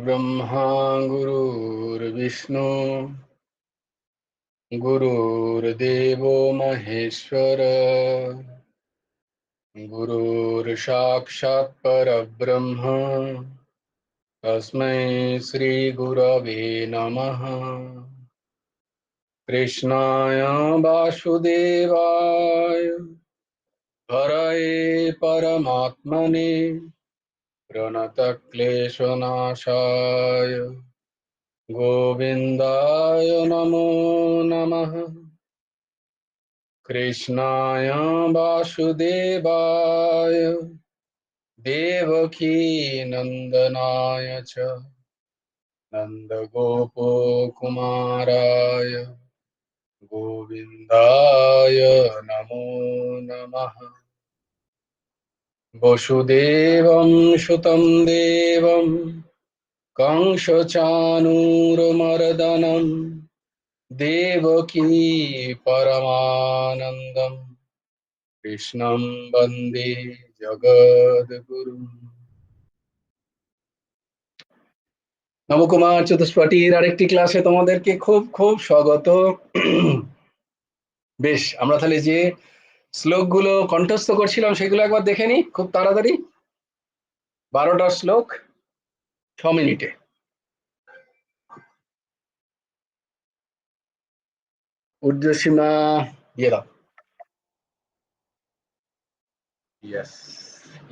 गुरुर्ब्रह्मा गुरुर्विष्णु गुरुर्देवो महेश्वर गुरुर्साक्षात् परब्रह्म तस्मै श्री गुरवे नमः। कृष्णाय वासुदेवाय हरये परमात्मने प्रणतक्लेशनाशाय गोविन्दाय नमो नमः। कृष्णाय वासुदेवाय देवकी नन्दनाय च नन्दगोपकुमाराय गोविन्दाय नमो नमः। वसुदेवं सुतं देवं कंसचाणूरमर्दनं देवकी परमानन्दं कृष्णं वन्दे जगद्गुरुम्। নবকুমার চতুষ্পাঠীর আরেকটি ক্লাসে তোমাদেরকে খুব খুব স্বাগত। বেশ, আমরা তাহলে যে শ্লোকগুলো কণ্ঠস্থ করছিলাম সেগুলো একবার দেখে নি খুব তাড়াতাড়ি। 12টা শ্লোক 6 মিনিটে। ঊর্ধ্বসীমা দিয়ে দাও। Yes,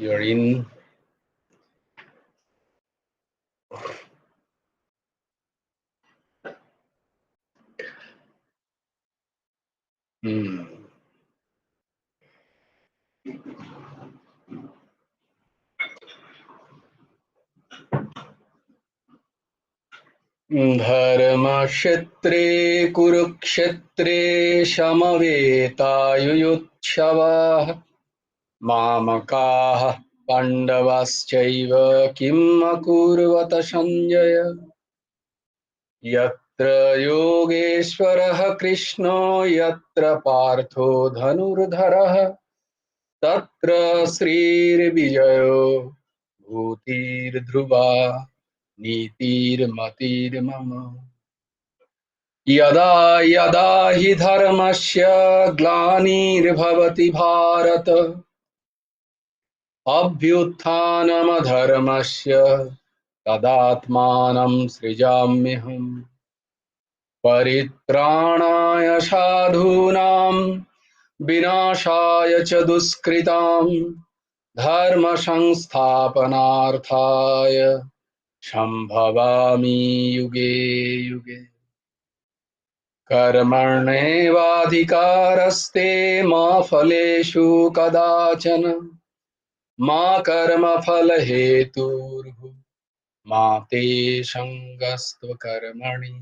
you're in. धर्मक्षेत्रे कुरुक्षेत्रे समवेतायुयुत्सवः मामकाः पाण्डवाश्चैव किम् अकुर्वत सञ्जय। यत्र योगेश्वरः कृष्णो यत्र पार्थो धनुर्धरः तत्र श्रीर्विजयो भूतिर्ध्रुवा नीतिर्मतिर्मम। यदा यदा हि धर्मस्य ग्लानिर्भवति भारत अभ्युत्थानमधर्मस्य तदात्मानं सृजाम्यहम्। परित्राणाय साधूनां विनाशाय च दुष्कृतां धर्म संस्थापनार्थाय संभवामि युगे युगे। कर्मण्येवाधिकारस्ते मा फलेषु कदाचन मा कर्मफलहेतुर्भुः मा ते सङ्गस्त्व कर्मणि।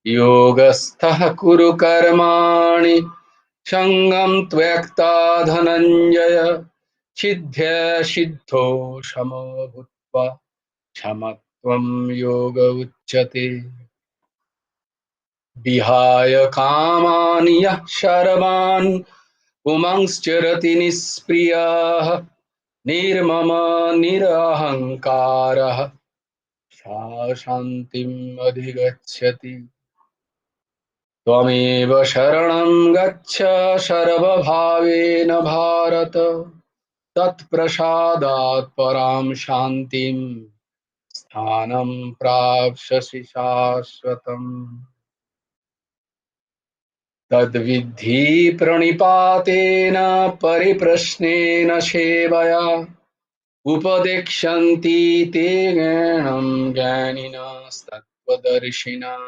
योगस्थः कुरु कर्माणि सङ्गं त्वक्ता धनञ्जय सिद्ध्य सिद्धो समो भूत्वा समत्वं योग उच्यते। विहाय कामानि यः सर्वान् पुंश्चरति निष्क्रियः निर्मम निरहङ्कारः सा शान्तिम् अधिगच्छति। त्वमेव शरणं गच्छ सर्वभावेन भारत तत्प्रसादात् परां शान्तिं स्थानं प्राप्स्यसि शाश्वतम्। तद्विद्धि प्रणिपातेन परिप्रश्नेन सेवया उपदेक्षन्ति ते ज्ञानं ज्ञानिनस्तत्त्वदर्शिनः।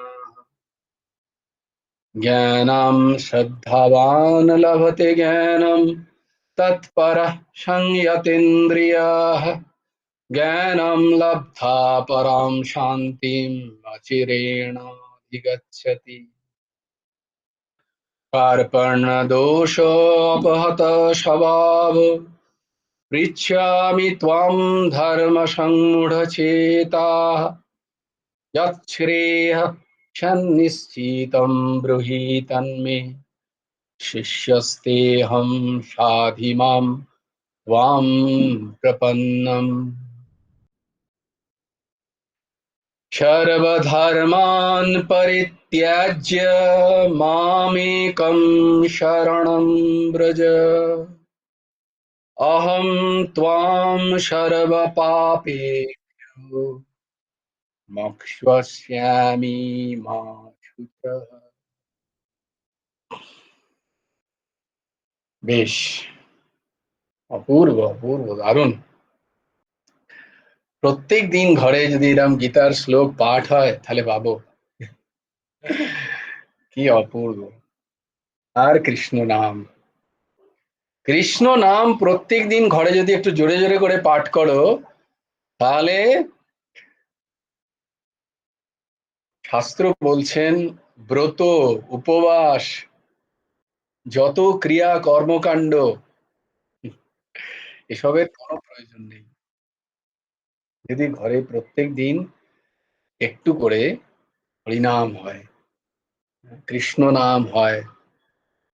ज्ञानं श्रद्धावान् लभते ज्ञानं तत्परः संयतेन्द्रियः ज्ञानं लब्धा परां शान्तिम् अचिरेणाधिगच्छति। कार्पण्यदोषोपहत स्वभाव पृच्छामि त्वां धर्मसम्मूढचेताः यच्छ्रेयः सन्निश्चितं ब्रूहि तन्मे शिष्यस्तेऽहं शाधि मां त्वां प्रपन्नम्। सर्वधर्मान् परित्याज्य मामेकं शरणं व्रज अहं त्वां सर्वपापेभ्यो मोक्ष्यस्यामि मा शुचः। বেশ অপূর্ব অপূর্ব দারুণ। প্রত্যেক দিন ঘরে যদি এরকম গীতার শ্লোক পাঠ হয় তাহলে ভাবো কি অপূর্ব। আর কৃষ্ণ নাম, কৃষ্ণ নাম প্রত্যেক দিন ঘরে যদি একটু জোরে জোরে করে পাঠ করো তাহলে শাস্ত্র বলছেন ব্রত, উপবাস, যত ক্রিয়া কর্মকাণ্ড এসবের কোনো প্রয়োজন নেই যদি ঘরে প্রত্যেক দিন একটু করে হরিনাম হয়, কৃষ্ণ নাম হয়,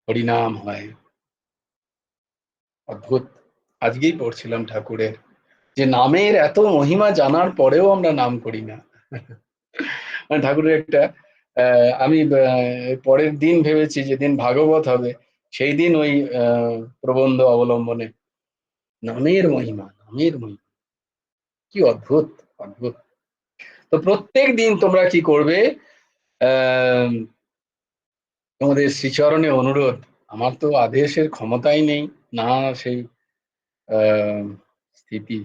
হরিনাম হয়। অদ্ভুত। আজকেই পড়ছিলাম ঠাকুরের যে নামের এত মহিমা জানার পরেও আমরা নাম করি না। মানে ঠাকুরের একটা আমি পরের দিন ভেবেছি যেদিন ভাগবত হবে সেই দিন ওই প্রবন্ধ অবলম্বনে নামের মহিমা, নামের মহিমা কি অদ্ভুত, অদ্ভুত। তো প্রত্যেক দিন তোমরা কি করবে, আহ তোমাদের শ্রীচরণে অনুরোধ, আমার তো আদেশের ক্ষমতাই নেই, না সেই আহ স্থিতি,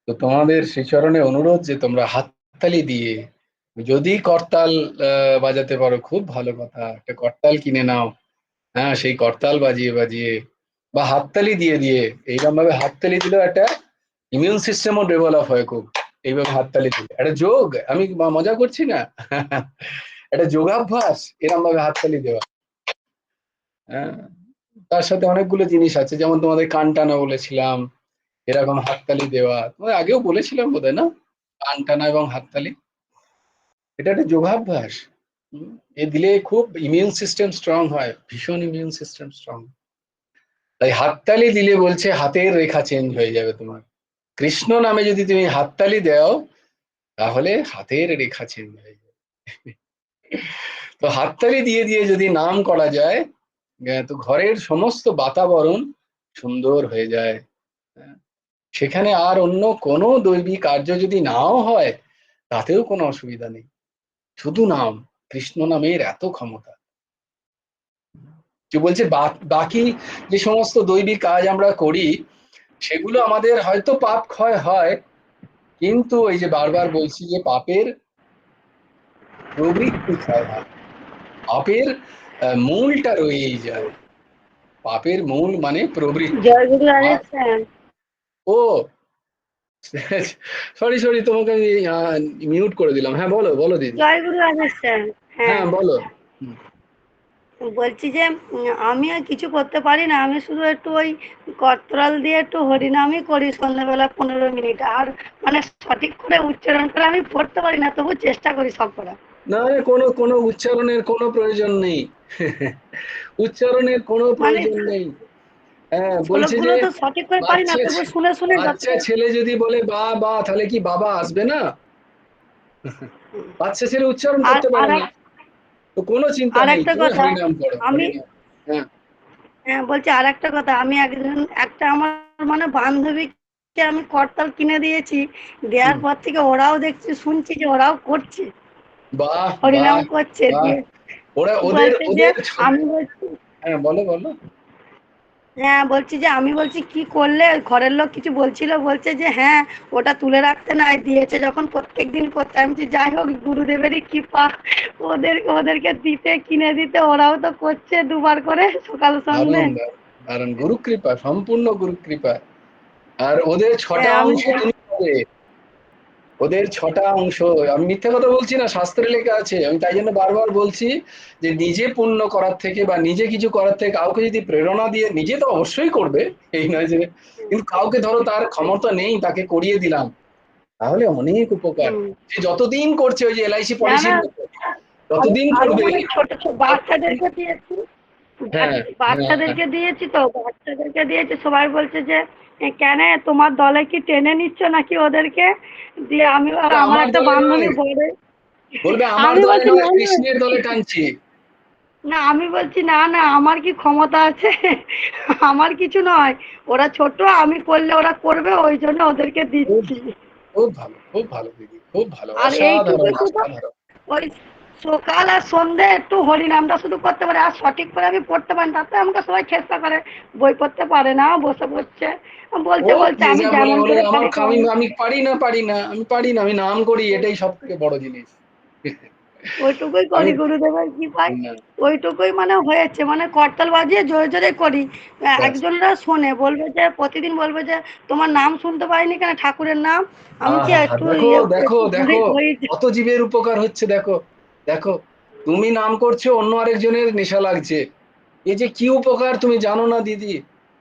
তো তোমাদের শ্রীচরণে অনুরোধ যে তোমরা হাততালি দিয়ে, যদি করতাল বাজাতে পারো খুব ভালো কথা, একটা করতাল কিনে নাও, হ্যাঁ সেই করতাল বাজিয়ে বাজিয়ে বা হাততালি দিয়ে দিয়ে, এইরকম ভাবে হাততালি দিলেও একটা ইমিউন সিস্টেমও ডেভেলপ হয় খুব। এইভাবে হাততালি দিলে একটা যোগ, আমি মজা করছি না, একটা যোগাভ্যাস এরকম ভাবে হাততালি দেওয়া। হ্যাঁ, তার সাথে অনেকগুলো জিনিস আছে, যেমন তোমাদের কান টানা বলেছিলাম, এরকম হাততালি দেওয়া তোমাদের আগেও বলেছিলাম বোধহয় না, কান টানা এবং হাততালি, এটা একটা যোগাভ্যাস। এ দিলে খুব ইমিউন সিস্টেম স্ট্রং হয়, ভীষণ ইমিউন সিস্টেম স্ট্রং। তাই হাততালি দিলে বলছে হাতের রেখা চেঞ্জ হয়ে যাবে তোমার, কৃষ্ণ নামে যদি তুমি হাততালি দাও তাহলে হাতের রেখা চেঞ্জ হয়ে যাবে। তো হাততালি দিয়ে দিয়ে যদি নাম করা যায়, তো ঘরের সমস্ত বাতাবরণ সুন্দর হয়ে যায়। সেখানে আর অন্য কোনো দৈবিক কার্য যদি নাও হয় তাতেও কোনো অসুবিধা নেই, শুধু নাম, কৃষ্ণ নামের এত ক্ষমতা। যে বলছে বাকি যে সমস্ত দৈবিক কাজ আমরা করি সেগুলো আমাদের হয়তো পাপ ক্ষয় হয়, কিন্তু এই যে বারবার বলছি যে পাপের প্রবৃত্তি ক্ষয় হয়, পাপের মূলটা রয়েই যায়। পাপের মূল মানে প্রবৃত্তি। জয়গুরু আর আনেছেন। ও সরি সরি, তোমাকে আমি মিউট করে দিলাম। হ্যাঁ বলো বলো দিদি। জয়গুরু আনেছেন। হ্যাঁ, হ্যাঁ বলো। হুম। বলছি যে আমি আর কিছু করতে পারি না, আমি শুধু একটু ওই করতরাল দিয়ে একটু হরিনামই করি সন্ধ্যাবেলা 15 মিনিট, আর মানে সঠিক করে উচ্চারণ করে আমি পড়তে পারি না, তবু চেষ্টা করি সব করা। না কোনো কোনো উচ্চারণের কোনো প্রয়োজন নেই। উচ্চারণের কোনো মানে প্রয়োজন নেই। হ্যাঁ বলছে যে শ্লোকগুলো তো সঠিক করে পারি না, বাচ্চা তবু শুনে শুনে বাচ্চা যতটা। ছেলে যদি বলে বা বা তাহলে কি বাবা আসবে না? বাচ্চা ছেলে উচ্চারণ আর করতে পারে আর না, তো কোনো চিন্তা আর নেই, একটা তুমি কথা, হরিনাম করো, আমি হরিনাম। হ্যাঁ। হ্যাঁ বলছি আর একটা কথা, আমি একটা আমার মানে বান্ধবীকে আমি করতাল কিনে দিয়েছি, দেওয়ার হুম। পর থেকে ওরাও দেখছি, শুনছি যে ওরাও করছে, বাহ হরিনাম বাহ করছে বাহ। দিয়ে ওরা ওদের বলছে যে ওদের আমি বলছি হ্যাঁ বলো বলো। হ্যাঁ বলছি যে আমি বলছি কি করলে, ঘরের লোক কিছু বলছিল, বলছে যে হ্যাঁ ওটা তুলে রাখতে নাই, দিয়েছে যখন প্রত্যেক দিন করতে। আমি বলছি যাই হোক, গুরুদেবেরই কৃপা, ওদেরকে দিতে, কিনে দিতে, ওরাও তো করছে দুবার করে সকাল সন্ধে। দারুণ দারুণ দারুণ, গুরু কৃপা, সম্পূর্ণ গুরু কৃপা। আর ওদের ছটা হ্যাঁ আমি অংশ তুমি পাবে, ওদের ছটা অংশ। আমি মিথ্যা কথা বলছি না, শাস্ত্রে লেখা আছে, আমি তাই জন্য বারবার বলছি যে নিজে পুণ্য করার থেকে বা নিজে কিছু করার থেকে কাউকে যদি প্রেরণা দিয়ে, নিজে তো অবশ্যই করবে এই নয় যে, কিন্তু কাউকে ধরো তার ক্ষমতা নেই তাকে করিয়ে দিলাম, তাহলে অনেক উপকার। হুম। সে যতদিন করছে ওই যে এলআইসি না না, পলিসির মতো, আমি যতদিন আরো করবে অনেক ছোট ছোট ততদিন। বাচ্চাদেরকে দিয়েছি, হ্যাঁ হ্যাঁ হ্যাঁ। বাচ্চাদেরকে দিয়েছি, তো বাচ্চাদেরকে দিয়েছি, সবাই বলছে যে কেন তোমার দলে কি টেনে নিচ্ছ নাকি ওদেরকে, দিয়ে আমি আর এটা আমার আমার একটা দলে বান্ধবী নয়, বলে বলবে আমার আমি দলে বলছি নয়, না না কৃষ্ণের দলে টানছি। না, আমি বলছি না না আমার কি ক্ষমতা আছে? আমার কিছু নয়, ওরা ছোট, আমি করলে ওরা করবে, ওই জন্য ওদেরকে খুব দিচ্ছি। খুব ভালো, খুব ভালো দিদি, খুব ভালো, আর অসাধারণ এইটুকুই শুধু অসাধারণ। ওই সকাল আর সন্ধে একটু হরিনামটা শুধু করতে পারে, আর সঠিক করে আমি পড়তে পারি না। তাতে আমাকে সবাই চেষ্টা করে, বই পড়তে পারে না, বসে পড়ছে, ও বলছে যে আমি যা বলে যেমন বলে করে আমার পারি আমি তেমন। আমি পারি না, পারি না, আমি পারি না, আমি নাম করি, এটাই সব থেকে বড় জিনিস। ওইটুকুই আমি করি গুরুদেবের কৃপায়। না, ওইটুকুই মানে হয়েছে, মানে করতাল বাজিয়ে জোরে জোরে করি। ব্যাস। একজনরা শোনে, বলবে যে প্রতিদিন বলবে যে তোমার নাম শুনতে পাইনি কেন, ঠাকুরের নাম। আমি কি আহা, একটু দেখো দেখো একটু দেখো, ঘুরি ঘুরি। কত জীবের উপকার হচ্ছে, দেখো দেখো। তুমি নাম করছো, অন্য আরেকজনের নেশা লাগছে, এই যে কি উপকার তুমি জানো না দিদি।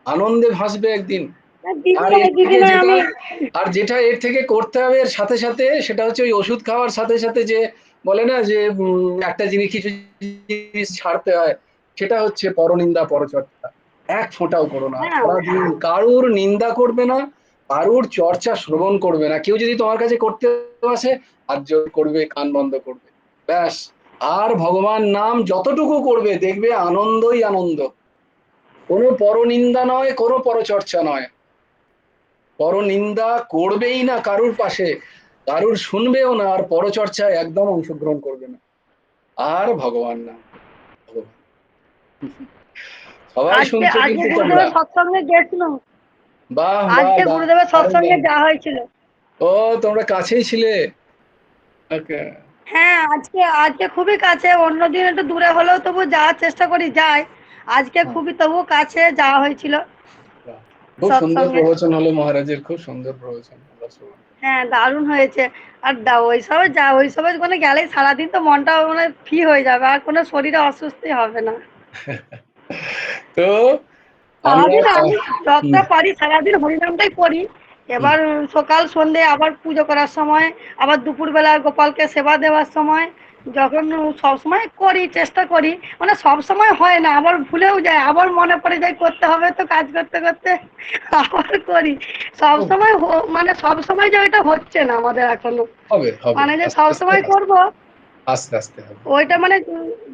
আনন্দে ভাসবে একদিন। দিদি আর এর নয়, দিদি থেকে নয়, যেটা, আমি আর যেটা এর থেকে করতে হবে এর সাথে সাথে, সেটা হচ্ছে ওই ওষুধ খাওয়ার সাথে সাথে যে বলে না যে একটা জিনিস, কিছু জিনিস ছাড়তে হয়, সেটা হচ্ছে পরনিন্দা পরচর্চা। এক ফোঁটাও করো না, হ্যাঁ সারাদিন কারুর নিন্দা করবে না, কারুর চর্চা শ্রবণ করবে না। কেউ যদি তোমার কাছে করতে আসে, হাত জোড় করবে, কান বন্ধ করবে, ব্যাস। আর ভগবান নাম যতটুকু করবে দেখবে আনন্দই আনন্দ, কোনো পরনিন্দা নয়, কোনো পরচর্চা নয়। পরনিন্দা করবেই না কারুর পাশে, কারুর শুনবেও না, আর পরচর্চায় একদম অংশগ্রহণ করবে না। আর ভগবান না, ভগবান। সবাই আজকে শুনছো আজকে কিন্তু তোমরা। গুরুদেবের সৎসঙ্গে গেছিলাম। বাহ বাহ আজকে বাহ, গুরুদেবের দারুণ সৎসঙ্গে দারুণ। যাওয়া হয়েছিল। ও, তোমরা কাছেই ছিলে। ওকে। হ্যাঁ, আজকে আজকে খুবই কাছে, অন্যদিন একটু দূরে হলেও তবু যাওয়ার চেষ্টা করি, যাই। আজকে হ্যাঁ, খুবই তবু কাছে যাওয়া হয়েছিল বাহ। খুব সুন্দর সৎসঙ্গে। প্রবচন হলো মহারাজের, খুব সুন্দর প্রবচন, আমরা শ্রবণ করলাম। হ্যাঁ, দারুণ হয়েছে। আর ওইসবে মানে গেলেই সারাদিন তো মনটা মানে ফ্রি হয়ে যাবে, আর কোনো শরীরে অস্বস্তি হবে না। তো আমরা সারাদিন আমি হুম, যতটা পারি সারাদিন হরিনামটাই করি। হুম, এবার সকাল সন্ধে আবার পুজো করার সময়, আবার দুপুরবেলা গোপালকে সেবা দেওয়ার সময়, যখন সবসময় করি, চেষ্টা করি। মানে সব সময় হয় না, আবার ভুলেও যায়, আবার মনে পড়ে যায় করতে হবে, তো কাজ করতে করতে আবার করি। সব খুব সময় মানে সব সময় যে ওইটা হচ্ছে না আমাদের এখনো, হবে হবে, মানে যে আস্তে সব আস্তে সময় আস্তে করব আস্তে আস্তে হবে। ওইটা, মানে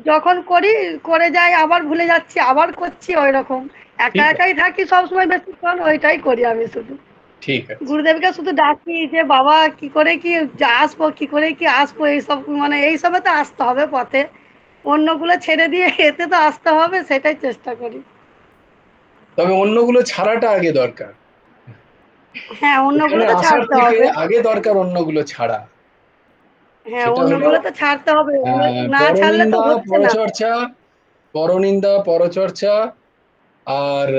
যখন করি, করে যাই, আবার ভুলে যাচ্ছি, আবার করছি, ওই রকম একা ঠিক আছে, একাই থাকি সবসময় বেশিক্ষণ, ওইটাই করি আমি শুধু। ঠিক আছে। গুরুদেবকে শুধু ডাকি যে বাবা কি করে কি যে আসবো, কি করে কি আসবো, এইসব মানে এইসবে তো আসতে হবে পথে, অন্যগুলো ছেড়ে দিয়ে এতে তো আসতে হবে, সেটাই চেষ্টা করি। তবে অন্যগুলো ছাড়াটা আগে দরকার। হ্যাঁ, অন্যগুলো এখানে তো আসার ছাড়তে থেকে হবে। আগে দরকার অন্যগুলো ছাড়া। হ্যাঁ, সেটা হলো অন্যগুলো তো ছাড়তে হবে, ওগুলো না ছাড়লে তো পরনিন্দা হচ্ছে না। পরচর্চা, পরনিন্দা পরচর্চা। আর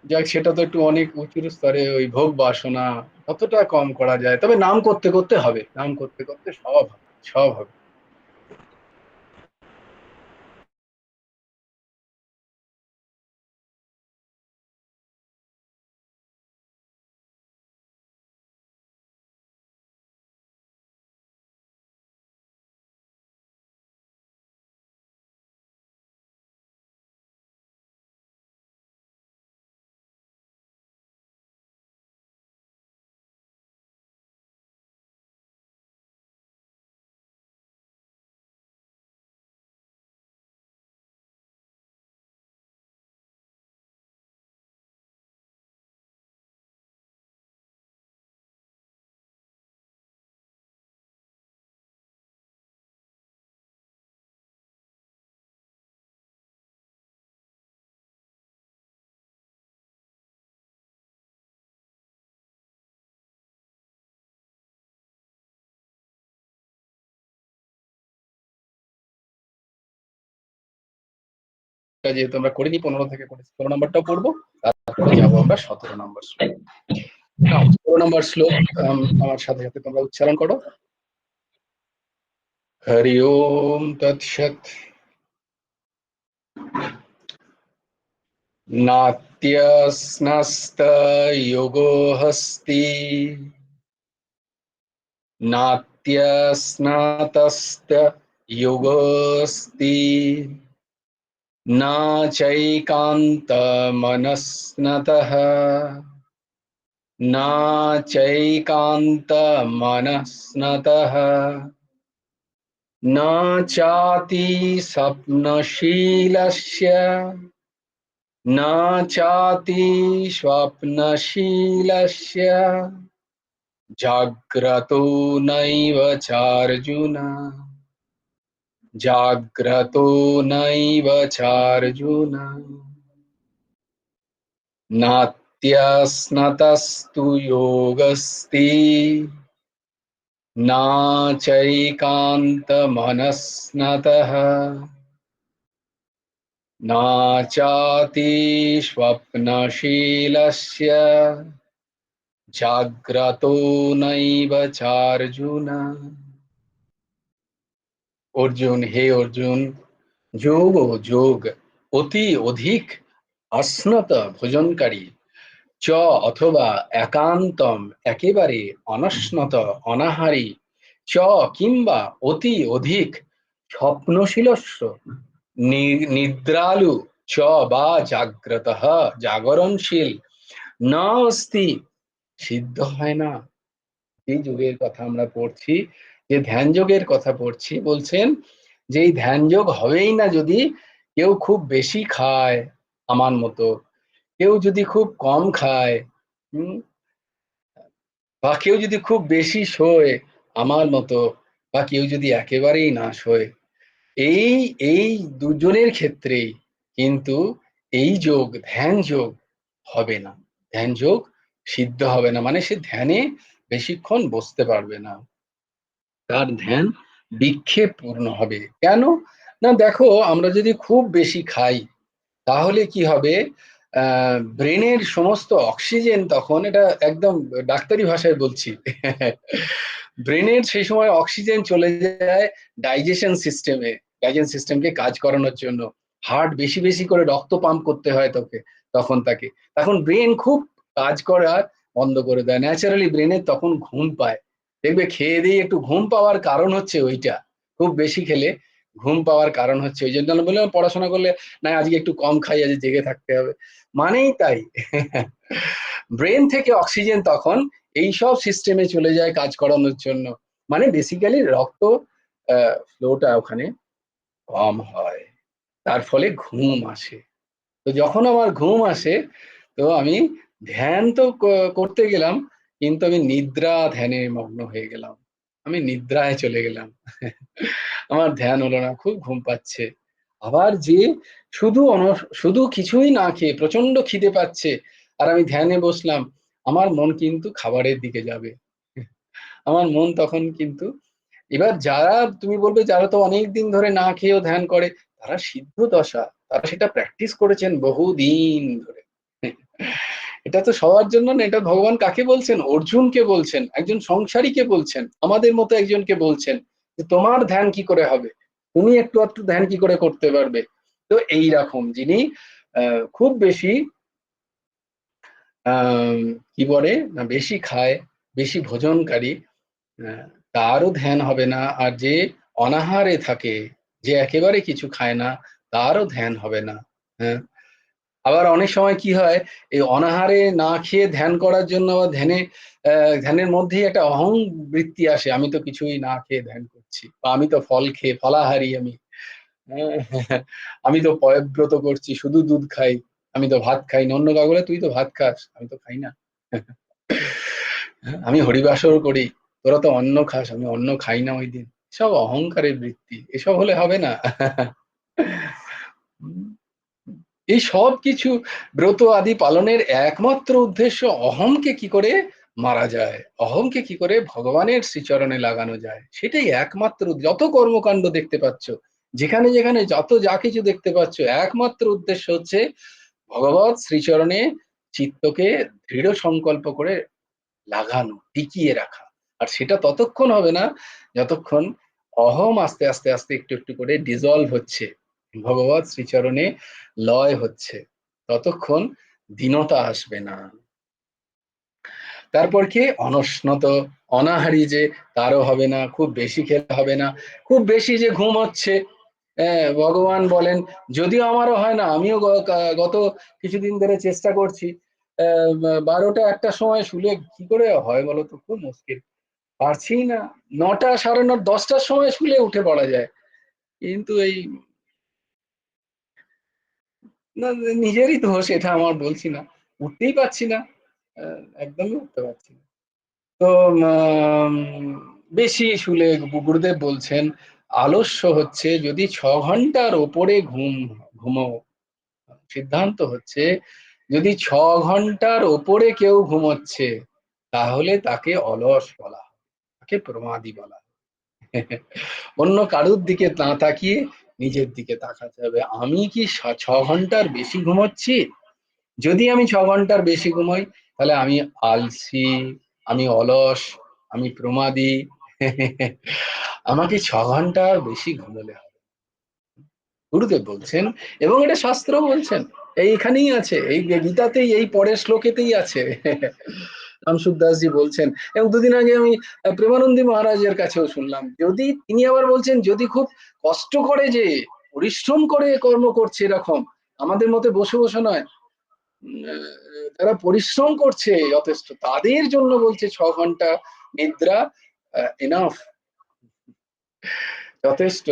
যাক, সেটা তো একটু অনেক উঁচুর স্তরে, ওই ভোগ বাসনা কতটা কম করা যায়। তবে নাম করতে করতে হবে, নাম করতে করতে সব হবে, সব হবে। এটা যেহেতু আমরা করিনি, 15 থেকে করেছি, 16 নাম্বারটাও পড়বো, তারপরে যাবো আমরা 17 নাম্বার শ্লোক। নাও, 16 নাম্বার শ্লোক আমার সাথে সাথে তোমরা উচ্চারণ করো। হরি ওম তৎসৎ। नात्यस्नस्तयोगोऽस्ति, नात्यस्नातस्य योगोऽस्ति, न चैकान्तमनस्नतः, न चैकान्तमनस्नतः, न चाति स्वप्नशीलस्य न चाति स्वप्नशीलस्य जाग्रतो नैव चार्जुन जाग्रतो नैव चार्जुन नात्यस्नतस्तु योगस्ति न चैकान्तमनस्नतः न चाति स्वप्नशीलस्य जाग्रतो नैव चार्जुन। অর্জুন, হে অর্জুন, যোগ ও যোগ অতি অধিক অশ্নত ভোজনকারী, চ অথবা একান্তম একেবারে, অনশ্নত অনাহারী, চ কিংবা অতি অধিক স্বপ্নশীলস্য নিদ্রালু, চ বা জাগ্রত জাগরণশীল, না অস্তি সিদ্ধ হয় না। এই যোগের কথা আমরা পড়ছি, যে ধ্যান যোগের কথা পড়ছি, বলছেন যে এই ধ্যান যোগ হবেই না যদি কেউ খুব বেশি খায় আমার মতো, কেউ যদি খুব কম খায়, হুম, বা কেউ যদি খুব বেশি শোয় আমার মতো, বা কেউ যদি একেবারেই না শোয়। এই এই দুজনের ক্ষেত্রেই কিন্তু এই যোগ, ধ্যান যোগ হবে না। ধ্যান যোগ সিদ্ধ হবে না, মানে সে ধ্যানে বেশিক্ষণ বসতে পারবে না, তার ধ্যান বিক্ষেপ পূর্ণ হবে। কেন না, দেখো আমরা যদি খুব বেশি খাই তাহলে কি হবে, ব্রেনের সমস্ত অক্সিজেন তখন, এটা একদম ডাক্তারি ভাষায় বলছি, ব্রেনের সেই সময় অক্সিজেন চলে যায় ডাইজেশন সিস্টেমে, ডাইজেশন সিস্টেমকে কাজ করানোর জন্য। হার্ট বেশি বেশি করে রক্ত পাম্প করতে হয় তোকে, তখন তাকে, তখন ব্রেন খুব কাজ করা বন্ধ করে দেয়, ন্যাচারালি ব্রেনের তখন ঘুম পায়। দেখবে খেয়ে দিয়ে একটু ঘুম পাওয়ার কারণ হচ্ছে ওইটা, খুব বেশি খেলে ঘুম পাওয়ার কারণ হচ্ছে ওই জন্য। বললাম পড়াশোনা করলে না আজকে একটু কম খাই, আজ জেগে থাকতে হবে, মানেই তাই। ব্রেন থেকে অক্সিজেন তখন এই সব সিস্টেমে চলে যায় কাজ করানোর জন্য, মানে বেসিক্যালি রক্ত ফ্লোটা ওখানে কম হয়, তার ফলে ঘুম আসে। তো যখন আমার ঘুম আসে, তো আমি ধ্যান তো করতে গেলাম, কিন্তু আমি নিদ্রা ধ্যানে মগ্ন হয়ে গেলাম, আমি নিদ্রায় চলে গেলাম। আমার ধ্যান হলো না, খুব ঘুম পাচ্ছে। আবার যে শুধু শুধু কিছুই না খেয়ে প্রচন্ড খিদে পাচ্ছে, আর আমি ধ্যানে বসলাম, আমার মন কিন্তু খাবারের দিকে যাবে। আমার মন তখন কিন্তু, এবার যারা তুমি বলবে যারা তো অনেক দিন ধরে না খেয়েও ধ্যান করে, তারা সিদ্ধ দশা, তারা সেটা প্র্যাকটিস করেছেন বহুদিন ধরে। এটা তো সবার জন্য না, এটা ভগবান কাকে বলছেন, অর্জুনকে বলছেন, একজন সংসারীকে বলছেন, আমাদের মতো একজনকে বলছেন যে তোমার ধ্যান কি করে হবে, তুমি একটু একটু ধ্যান কি করে করতে পারবে। তো এই রকম যিনি খুব বেশি আহ কি বলে না, বেশি খায়, বেশি ভোজনকারী, আহ, তারও ধ্যান হবে না। আর যে অনাহারে থাকে, যে একেবারে কিছু খায় না, তারও ধ্যান হবে না। হ্যাঁ, আবার অনেক সময় কি হয়, এই অনাহারে না খেয়ে ধ্যান করার জন্য বা ধ্যানের মধ্যেই একটা অহং বৃত্তি আসে, আমি তো কিছুই না খেয়ে ধ্যান করছি, বা আমি তো ফল খেয়ে ফলাহারি আমি, হ্যাঁ, আমি তো পয়ব্রত করছি, শুধু দুধ খাই, আমি তো ভাত খাই না। অন্য কাউ বলে তুই তো ভাত খাস, আমি তো খাই না। আমি হরিবাসর করি, তোরা তো অন্ন খাস, আমি অন্ন খাই না ওই দিন। সব অহংকারের বৃত্তি, এসব হলে হবে না। এই সব কিছু ব্রত আদি পালনের একমাত্র উদ্দেশ্য অহংকে কি করে মারা যায়, অহংকে কি করে ভগবানের শ্রীচরণে লাগানো যায়, সেটাই একমাত্র। যত কর্মকাণ্ড দেখতে পাচ্ছ, যেখানে যেখানে যত যা কিছু দেখতে পাচ্ছ, একমাত্র উদ্দেশ্য হচ্ছে ভগবৎ শ্রীচরণে চিত্তকে দৃঢ় সংকল্প করে লাগানো, টিকিয়ে রাখা। আর সেটা ততক্ষণ হবে না যতক্ষণ অহম আস্তে আস্তে আস্তে একটু একটু করে ডিজলভ হচ্ছে, ভগবৎ শ্রীচরণে লয় হচ্ছে, ততক্ষণ দীনতা আসবে না। তারপর কি অনস্নত অনাহারি, যে তারও হবে না, খুব বেশি খেতে হবে না, খুব বেশি যে ঘুম হচ্ছে। ভগবান বলেন, যদিও আমারও হয় না, আমিও গত কিছুদিন ধরে চেষ্টা করছি, 12টা 1টার সময় শুলে কি করে হয় বলো তো, খুব মুশকিল। পারছি না। 9টা, 9:30, 10টার সময় শুলে উঠে পড়া যায়, কিন্তু এই না, নিজেরই দোষ, এটা আমার বলছি না, উঠতেই পারছি না, একদমই উঠতে পারছি না। তো উম, বেশি শুলে গুরুদেব বলছেন আলস্য হচ্ছে যদি 6 ঘন্টার ওপরে ঘুমো, সিদ্ধান্ত হচ্ছে যদি 6 ঘন্টার ওপরে কেউ ঘুমোচ্ছে তাহলে তাকে অলস বলা হয়, তাকে প্রমাদী বলা হয়। অন্য কারুর দিকে না তাকিয়ে নিজের দিকে তাকাতে হবে, আমি কি 6 ঘন্টার বেশি ঘুমোচ্ছি? যদি আমি 6 ঘন্টার বেশি ঘুমোই তাহলে আমি আলসি, আমি অলস, আমি প্রমাদী। আমাকে 6 ঘন্টার বেশি ঘুমোলে হবে, গুরুদেব বলছেন। এবং এটা শাস্ত্র বলছেন, এইখানেই আছে, এই গীতাতেই, এই পরের শ্লোকেতেই আছে। রামসুখ দাসজি বলছেন। এবং দুদিন আগে আমি প্রেমানন্দী মহারাজের কাছেও শুনলাম, যদি তিনি আবার বলছেন যদি খুব কষ্ট করে, যে পরিশ্রম করে কর্ম করছে এরকম, আমাদের মতে বসে বসে নয়, যারা পরিশ্রম করছে যথেষ্ট, তাদের জন্য বলছে 6 ঘন্টা নিদ্রা এনাফ, যথেষ্ট।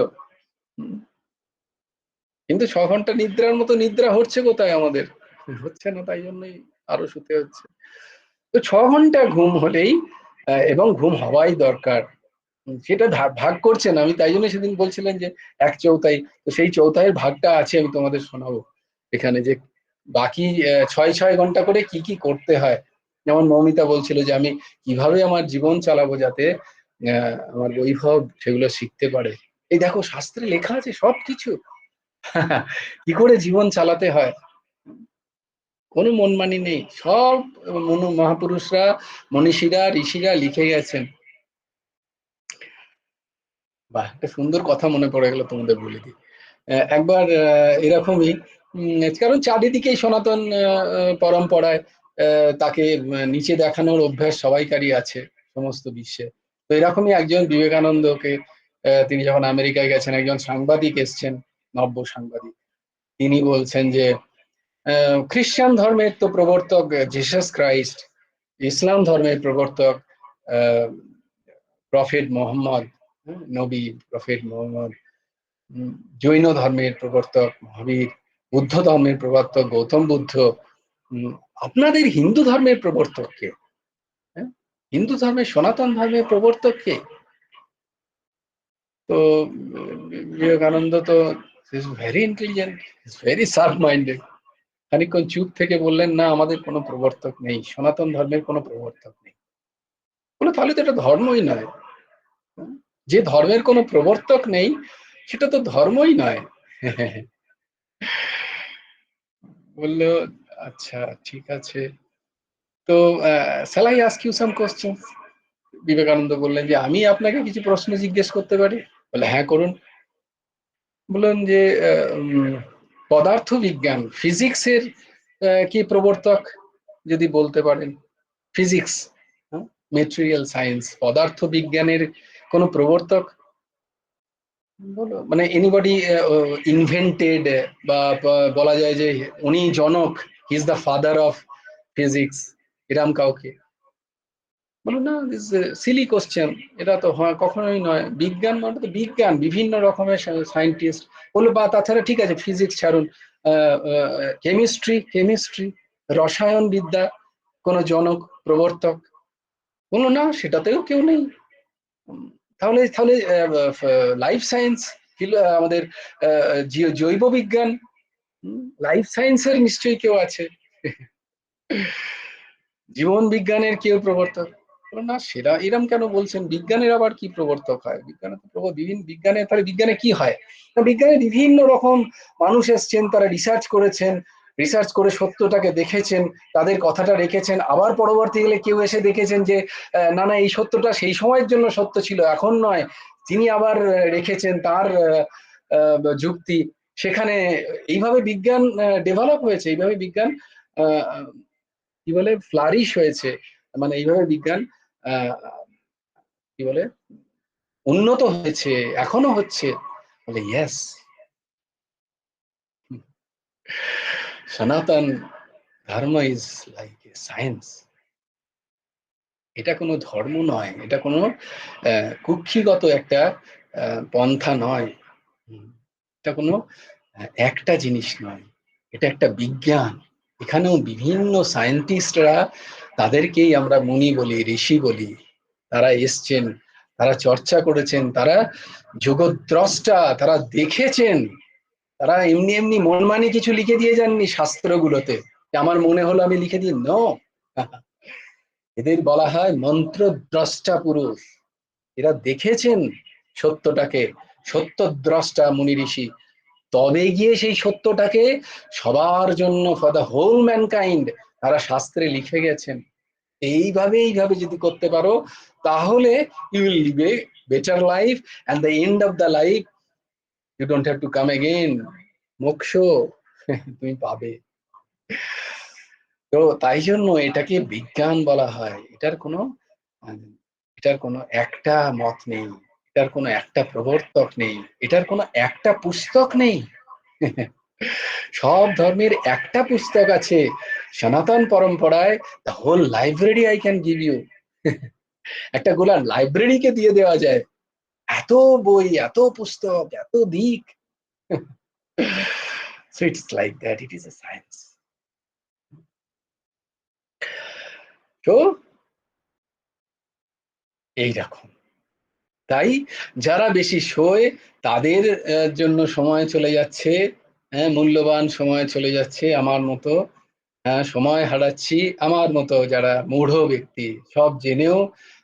কিন্তু 6 ঘন্টা নিদ্রার মতো নিদ্রা হচ্ছে কোথায় আমাদের? হচ্ছে না, তাই জন্যই আরো শুতে হচ্ছে। তো 6 ঘন্টা ঘুম হলেই এবং ঘুম হওয়াই দরকার, সেটা ভাগ করছেন। আমি তাই জন্য সেদিন বলছিলেন যে 1/4, তো সেই চৌথাইয়ের ভাগটা আছে, আমি তোমাদের শোনাবো এখানে, যে বাকি 6 6 ঘন্টা করে কি কি করতে হয়। যেমন মৌমিতা বলছিল যে আমি কিভাবে আমার জীবন চালাবো যাতে আমার বৈভব সেগুলো শিখতে পারে। এই দেখো শাস্ত্রে লেখা আছে সবকিছু। কি করে জীবন চালাতে হয়, কোনো মনমানি নেই, সব মহাপুরুষরা, মনীষীরা, ঋষিরা লিখে গেছেন। বাহ, একটা সুন্দর কথা মনে পড়ে গেল, তোমাদের বলে দিই। একবার এরকমই, কারণ চারিদিকেই সনাতন পরম্পরায় তাকে নিচে দেখানোর অভ্যাস সবাইকারই আছে সমস্ত বিশ্বে। তো এরকমই একজন বিবেকানন্দকে, তিনি যখন আমেরিকায় গেছেন, একজন সাংবাদিক এসছেন, নব্য সাংবাদিক, তিনি বলছেন যে খ্রিস্টান ধর্মের তো প্রবর্তক জিসাস ক্রাইস্ট, ইসলাম ধর্মের প্রবর্তক প্রফেট মোহাম্মদ, নবী প্রফেট মোহাম্মদ, জৈন ধর্মের প্রবর্তক মহাবীর, বুদ্ধ ধর্মের প্রবর্তক গৌতম বুদ্ধ, আপনাদের হিন্দু ধর্মের প্রবর্তক কে? হ্যাঁ? হিন্দু ধর্মের, সনাতন ধর্মের প্রবর্তক কে? তো বিবেকানন্দ তো very intelligent, very sharp minded, খানিকক্ষণ চুপ থেকে বললেন না, আমাদের কোনো প্রবর্তক নেই, সনাতন ধর্মের কোনো প্রবর্তক নেই। বলে তাহলে তো এটা ধর্মই নয়। যে ধর্মের কোনো প্রবর্তক নেই সেটা তো ধর্মই নয়। বললো আচ্ছা, ঠিক আছে, তো shall I ask you some questions? Vivekananda বললেন যে আমি আপনাকে কিছু প্রশ্ন জিজ্ঞেস করতে পারি? বলে হ্যাঁ, করুন। বললেন যে পদার্থ বিজ্ঞান, ফিজিক্সের কি প্রবর্তক, যদি বলতে পারেন। ফিজিক্স, মেটেরিয়াল সায়েন্স, পদার্থ বিজ্ঞানের কোন প্রবর্তক, বলো, মানে এনিবডি ইনভেন্টেড, বা বলা যায় যে উনি জনক, he is the father of physics, এরম কাউকে? বলো না, দিস সিলি কোশ্চেন, এটা তো হয় কখনোই নয়। বিজ্ঞান মানে তো বিজ্ঞান, বিভিন্ন রকমের সায়েন্টিস্ট। বললো বা তাছাড়া ঠিক আছে, ফিজিক্স ছাড়ুন, কেমিস্ট্রি, রসায়ন বিদ্যা, কোন জনক, প্রবর্তক? বললো না, সেটাতেও কেউ নেই। উম, তাহলে তাহলে লাইফ সায়েন্স, আমাদের জৈব বিজ্ঞান, লাইফ সায়েন্সের নিশ্চয়ই কেউ আছে, জীবন বিজ্ঞানের কেউ প্রবর্তক? বললাম, না, সেটা এরম কেন বলছেন, বিজ্ঞানের আবার কি প্রবর্তক হয়? বিজ্ঞানে তো বিভিন্ন বিজ্ঞানে, তাহলে বিজ্ঞানে কি হয়? বিজ্ঞানে বিভিন্ন রকম মানুষ এসছেন, তারা রিসার্চ করেছেন, রিসার্চ করে সত্যটাকে দেখেছেন, তাদের কথাটা রেখেছেন, আবার পরবর্তী গেলে কেউ এসে দেখেছেন যে না না, এই সত্যটা সেই সময়ের জন্য সত্য ছিল, এখন নয়। তিনি আবার রেখেছেন তার যুক্তি সেখানে। এইভাবে বিজ্ঞান ডেভেলপ হয়েছে, এইভাবে বিজ্ঞান কি বলে ফ্লারিশ হয়েছে, মানে এইভাবে বিজ্ঞান আহ কি বলে উন্নত হয়েছে, এখনো হচ্ছে। বলে ইয়েস, সনাতন ধর্ম ইজ লাইক এ সায়েন্স, এটা কোনো ধর্ম নয়, এটা কোনো কুক্ষিগত একটা পন্থা নয়। এটা কোনো একটা জিনিস নয়, এটা একটা বিজ্ঞান। এখানেও বিভিন্ন সায়েন্টিস্টরা, তাদেরকেই আমরা মুনি বলি, ঋষি বলি, তারা এসছেন, তারা চর্চা করেছেন, তারা জগদ্দ্রষ্টা, তারা দেখেছেন। তারা এমনি এমনি মনমানি কিছু লিখে দিয়ে যাননি শাস্ত্রগুলোতে, আমার মনে হলো আমি লিখে দিই, নো। এদের বলা হয় মন্ত্রদ্রষ্টা পুরুষ। এরা দেখেছেন সত্যটাকে, সত্যদ্রষ্টা মুনি ঋষি, তবে গিয়ে সেই সত্যটাকে সবার জন্য, ফর দ্য হোল ম্যানকাইন্ড, তারা শাস্ত্রে লিখে গেছেন। এইভাবে যদি করতে পারো, তাহলে you will live a better life, and the end of the life you don't have to come again. মোক্ষ তুমি পাবে। তো তাই জন্য এটাকে বিজ্ঞান বলা হয়। এটার কোনো একটা মত নেই, এটার কোনো একটা প্রবর্তক নেই, এটার কোনো একটা পুস্তক নেই। সব ধর্মের একটা পুস্তক আছে, সনাতন পরম্পরায় the whole library I can give you. একটা গোলা লাইব্রেরিকে দিয়ে দেওয়া যায়, এত বই, এত পুস্তক, এত দিক। So it's like that, it is a science. তো এইরকম, তাই যারা বেশি শোয় তাদের জন্য সময় চলে যাচ্ছে, হ্যাঁ, মূল্যবান সময় চলে যাচ্ছে। আমার মতো সময় হারাচ্ছি, আমার মতো যারা মূঢ় ব্যক্তি, সব জেনেও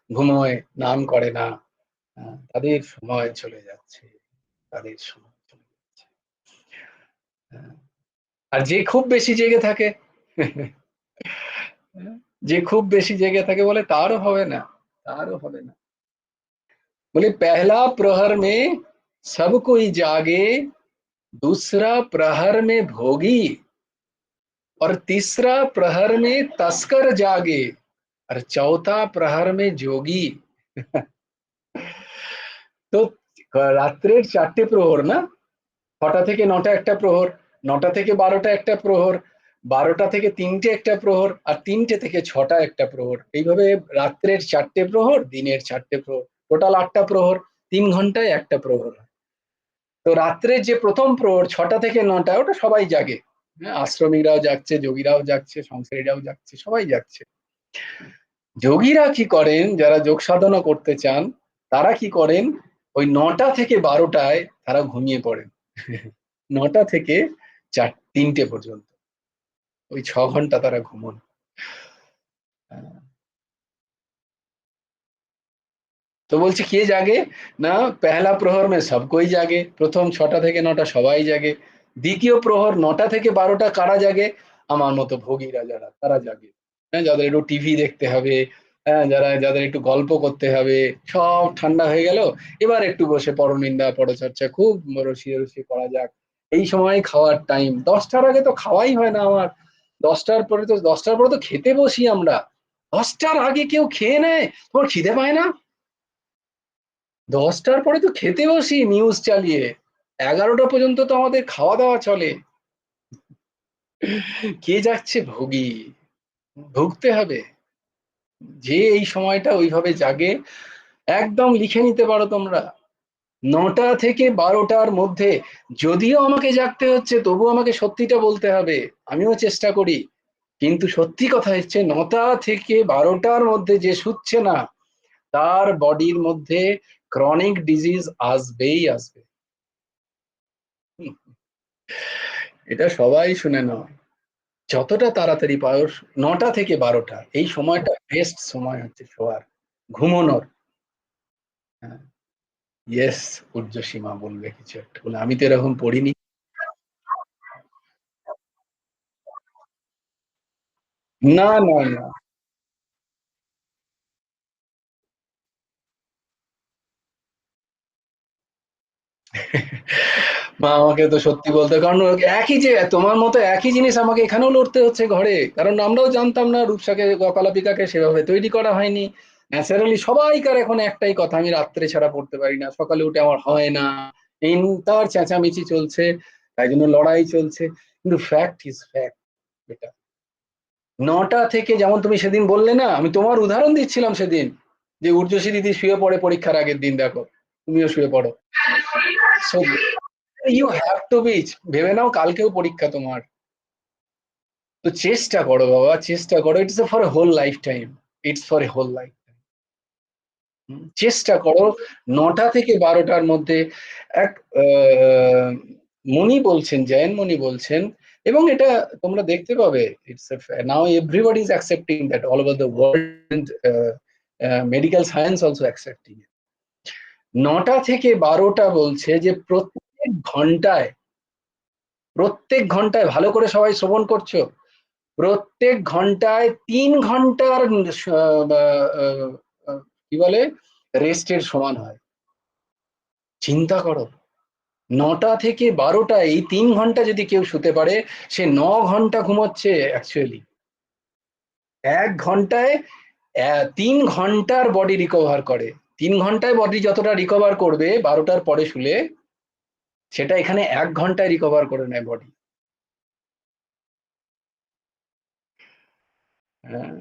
ঘুমোয়, নাম করে না, তাদের সময় চলে যাচ্ছে, তাদের সময় চলে যাচ্ছে। আর যে খুব বেশি জেগে থাকে, যে খুব বেশি জেগে থাকে বলে তারও হবে না, তারও হবে না। बोले पहला प्रहर में सब कोई जागे, दूसरा प्रहर में भोगी, और तीसरा प्रहर में तस्कर जागे, और चौथा प्रहर में जोगी। তো রাত্রের 4টে প্রহর না, 6টা থেকে 9টা একটা প্রহর, 9টা থেকে 12টা একটা প্রহর, 12টা থেকে 3টে একটা প্রহর, আর 3টে থেকে 6টা একটা প্রহর। এইভাবে রাত্রের 4টে প্রহর, দিনের 4টে প্রহর, টোটাল 8টা প্রহর, 3 ঘন্টায় একটা প্রহর। তো রাত্রে যে প্রথম প্রহর 6টা থেকে 9টা, ওটা সবাই জাগে, হ্যাঁ, আশ্রমীরাও জাগছে, যোগীরাও জাগছে, সংসারীরাও জাগছে, সবাই জাগছে। যোগীরা কি করেন, যারা যোগ সাধনা করতে চান, তারা কি করেন, ওই 9টা থেকে 12টায় তারা ঘুমিয়ে পড়েন। 9টা থেকে 3টে পর্যন্ত, ওই 6 ঘন্টা তারা ঘুমন। তো বলছে কে জাগে, না পেহলা প্রহর মে সবকই জাগে, প্রথম 6টা থেকে 9টা সবাই জাগে। দ্বিতীয় প্রহর 9টা থেকে 12টা কারা জাগে, আমার মতো ভোগীরা যারা, তারা জাগে। হ্যাঁ, যাদের একটু টিভি দেখতে হবে, হ্যাঁ, যাদের একটু গল্প করতে হবে, সব ঠান্ডা হয়ে গেল, এবার একটু বসে পরনিন্দা পরচর্চা খুব রসিয়ে করা যাক। এই সময় খাওয়ার টাইম, 10টার আগে তো খাওয়াই হয় না আমার। 10টার পরে তো খেতে বসি আমরা। 10টার আগে কেউ খেয়ে নেয়, তোমার খিদে পায় না? 10টার পরে তো খেতে বসি নিউজ চালিয়ে, 11টা পর্যন্ত তো আমাদের খাওয়া দাওয়া চলে। কে যাচ্ছে? ভোগী, ভুগতে হবে। যে এই সময়টা ওইভাবে জাগে, একদম লিখে নিতে পারো তোমরা, 9টা থেকে 12টার মধ্যে যদিও আমাকে জাগতে হচ্ছে, তবু আমাকে সত্যিটা বলতে হবে, আমিও চেষ্টা করি। কিন্তু সত্যি কথা হচ্ছে 9টা থেকে 12টার মধ্যে যে শুচ্ছে না, তার বডির মধ্যে ক্রনিক ডিজিজ আসবেই আসবে। এটা সবাই শুনে নাও, যতটা তাড়াতাড়ি পারো 9টা থেকে 12টা, এই সময়টা বেস্ট সময় হচ্ছে শোয়ার, ঘুমানোর। হ্যাঁ, ইয়েস, ঊর্ধ্বসীমা বলবে কিছু একটা বলে, আমি তো এরকম পড়িনি। না না না, মা আমাকে তো সত্যি বলতে, কারণ একই যে তোমার মতো একই জিনিস আমাকে এখানেও লড়তে হচ্ছে ঘরে, কারণ আমরাও জানতাম না রূপসাকে কলাপিকাকে সেভাবে তৈরি করা হয়নি। ন্যাচারালি সবাইকার এখন একটাই কথা, আমি রাত্রে ছাড়া পড়তে পারি না, সকালে উঠে আমার হয় না, এই তার চেঁচামেচি চলছে, তাই জন্য লড়াই চলছে। কিন্তু ফ্যাক্ট ইজ ফ্যাক্ট, এটা 9টা থেকে, যেমন তুমি সেদিন বললে না, আমি তোমার উদাহরণ দিচ্ছিলাম সেদিন, যে ঊর্বশী দিদি শুয়ে পড়ে পরীক্ষার আগের দিন, দেখো তুমিও শুয়ে পড়ো। So you have to be, ভেবে নাও কালকেও পরীক্ষা তোমার, তো চেষ্টা করো বাবা, চেষ্টা করো, it's for a whole lifetime, it's for a whole life. চেষ্টা করো 9টা থেকে 12টার মধ্যে। এক মুনি বলছেন, জৈন মুনি বলছেন, এবং এটা তোমরা দেখতে পাবে, it's now everybody is accepting that, all over the world, medical science also accepting. 9টা থেকে 12টা বলছে যে প্রত্যেক ঘন্টায় ভালো করে সবাই শ্রবণ করছো, প্রত্যেক ঘন্টায় 3 ঘন্টার কি বলে রেস্টের সমান হয়। চিন্তা করো, 9টা থেকে 12টা, এই 3 ঘন্টা যদি কেউ শুতে পারে, সে 9 ঘন্টা ঘুমোচ্ছে অ্যাকচুয়ালি। 1 ঘন্টায় 3 ঘন্টার বডি রিকভার করে। 3 ঘন্টায় বডি যতটা রিকভার করবে 12টার পরে শুলে, সেটা এখানে 1 ঘন্টায় রিকভার করে নেয় বডি। হ্যাঁ,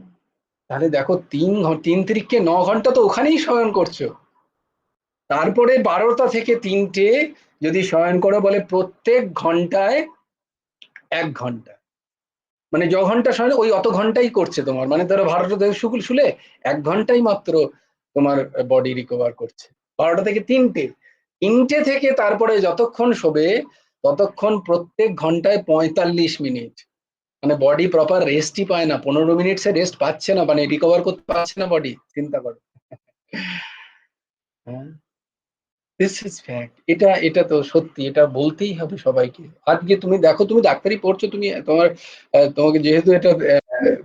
তাহলে দেখো, 3 3 9 ঘন্টা তো ওখানেই শয়ন করছো, তারপরে 12টা থেকে 3টে যদি শয়ন করো, বলে প্রত্যেক ঘন্টায় 1 ঘন্টা, মানে ঘন্টা শয়ন ওই অত ঘন্টাই করছে তোমার, মানে ধরো 12টা থেকে শুলে 1 ঘন্টাই মাত্র তোমার বডি রিকভার করছে। 12টা থেকে 3টে থেকে তারপরে যতক্ষণ শোবে, ততক্ষণ প্রত্যেক ঘন্টায় 45 মিনিট, মানে বডি প্রপার রেস্টই পায় না, 15 মিনিট সে রেস্ট পাচ্ছে না, মানে রিকভার করতে পারছে না বডি, চিন্তা করো। হ্যাঁ, দিস ইজ ফ্যাক্ট, এটা এটা তো সত্যি, এটা বলতেই হবে সবাইকে। আজকে তুমি দেখো, তুমি ডাক্তারি পড়ছো, তুমি তোমার তোমাকে যেহেতু এটা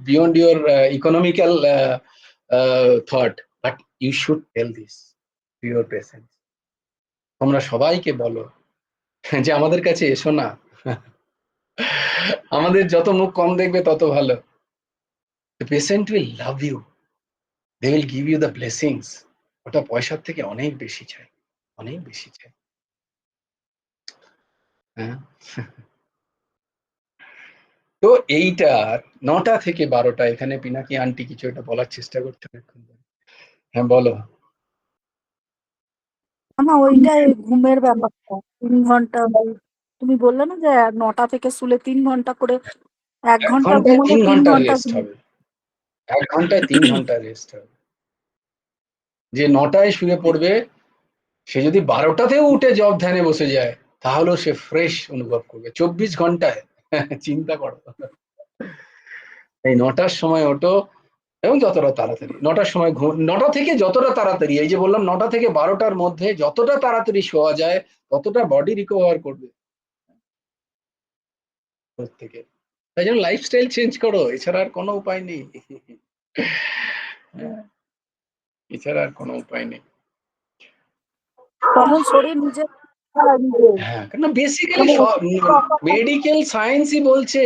beyond your economical thought, but you should tell this to your patients. তোমরা সবাইকে বলো যে আমাদের কাছে এসো না, আমাদের যত মুখ কম দেখবে তত ভালো। The patient will love you, they will give you the blessings, ওটা পয়সার থেকে অনেক বেশি চাই, অনেক বেশি চাই। হ্যাঁ, তো এইটা 9টা থেকে 12টা, এখানে পিনাকি আন্টি কিছু একটা বলার চেষ্টা করছে এখন। হ্যাঁ বলো। না ওইটাই ঘুমের ব্যাপারটা 3 ঘন্টা তুমি বললে না যে 9টা থেকে শুলে 3 ঘন্টা করে 1 ঘন্টা 1 ঘন্টায় ঘুমোলে 3 ঘন্টা 3 ঘন্টা রেস্ট হবে, 1 ঘন্টায় 3 ঘন্টা রেস্ট হবে। যে 9টায় শুয়ে পড়বে, সে যদি 12টাতেও উঠে জব ধ্যানে বসে যায়, তাহলেও সে ফ্রেশ অনুভব করবে 24 ঘন্টায়। চিন্তা করো, এই 9টার সময় ওঠো, এবং যতটা তাড়াতাড়ি 9টার সময় 9টা থেকে যতটা তাড়াতাড়ি, এই যে বললাম 9টা থেকে 12টার মধ্যে যতটা তাড়াতাড়ি শোয়া যায়, ততটা বডি রিকভার করবে প্রত্যেকে। তাই জন্য লাইফস্টাইল চেঞ্জ করো, এছাড়া আর কোনো উপায় নেই। হ্যাঁ, এছাড়া আর কোনো উপায় নেই। তখন শরীর নিজে হ্যাঁ, কেন বেসিক্যালি মানে মেডিকেল সায়েন্সই বলছে,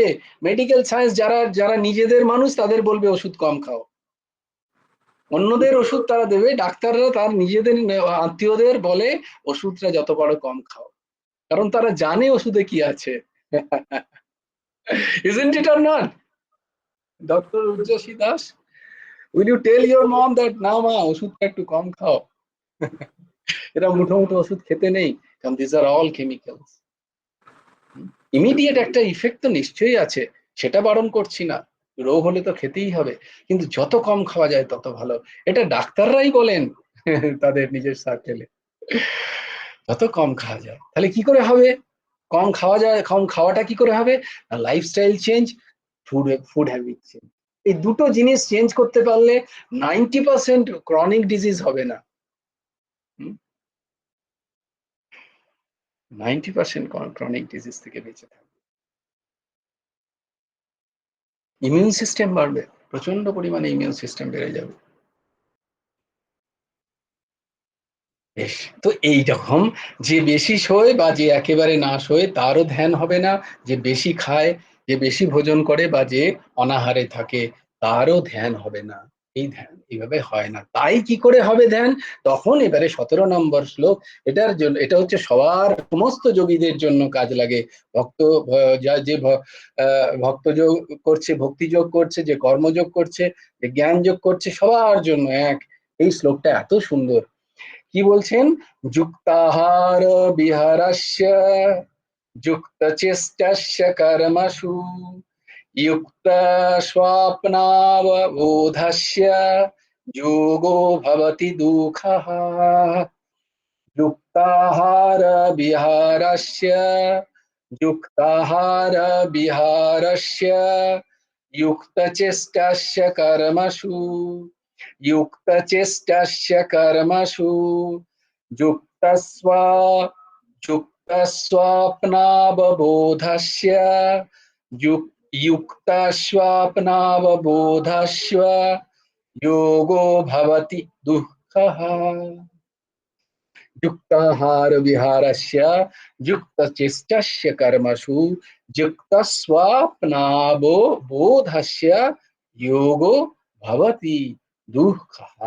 মেডিকেল সায়েন্স যারা যারা নিজেদের মানুষ তাদের বলবে ওষুধ কম খাও, অন্যদের ওষুধ তারা দেবে, ডাক্তাররা তার নিজেদের আত্মীয়দের বলে ওষুধটা যত পারো কম খাও, কারণ তারা জানে ওষুধে কি আছে। Isn't it or not? Doctor Urjashi Das, will you tell your mom that না মা ওষুধটা একটু কম খাও, এরা মুঠো মুঠো ওষুধ খেতে নেই, কারণ this are all chemicals. Immediate একটা ইফেক্ট তো নিশ্চয়ই আছে, সেটা বারণ করছি না, রোগ হলে তো খেতেই হবে, কিন্তু যত কম খাওয়া যায় তত ভালো, এটা ডাক্তাররাই বলেন তাদের নিজের সার্কেলে, যত কম খাওয়া যায়। তাহলে কি করে হবে কম খাওয়া যায়, কম খাওয়াটা কি করে হবে? Lifestyle change, food habit change, এই দুটো জিনিস চেঞ্জ করতে পারলে 90% ক্রনিক ডিজিজ হবে না। 90% ক্রনিক ডিজিজ থেকে বেঁচে থাকবে। ইমিউন সিস্টেম বাড়বে, প্রচন্ড পরিমাণে ইমিউন সিস্টেম বেড়ে যাবে। বেশ, তো এই রকম যে বেশি শোয় বা যে একেবারে না শোয় তারও ধ্যান হবে না, যে বেশি খায়, যে বেশি ভোজন করে বা যে অনাহারে থাকে তারও ধ্যান হবে না। এই ধ্যান এইভাবে হয় না। তাই কি করে হবে ধ্যান? তখন এবারে 17 নম্বর শ্লোক, এটার জন্য, এটা হচ্ছে সবার সমস্ত যোগীদের জন্য কাজ লাগে। ভক্ত যে ভক্ত যোগ করছে, ভক্তি যোগ করছে, যে কর্মযোগ করছে, যে জ্ঞান যোগ করছে, সবার জন্য এক। এই শ্লোকটা এত সুন্দর। কি বলছেন? যুক্তাহার বিহারস্য যুক্ত চেষ্টস্য কর্মসু युक्त स्वाप्नावबोधस्य योगो भवति दुःखः। युक्ताहार विहारस्य युक्ताहार विहारस्य युक्तचेष्टस्य कर्मसु युक्तचेष्टस्य कर्मसु युक्तस्व युक्तस्वप्नावबोधस्य युक्तस्वप्नावबोधस्य योगो भवति दुःखः। युक्ताहार विहारस्य युक्तचेष्टस्य कर्मसु युक्तस्वप्नावबोधस्य योगो भवति दुःखः।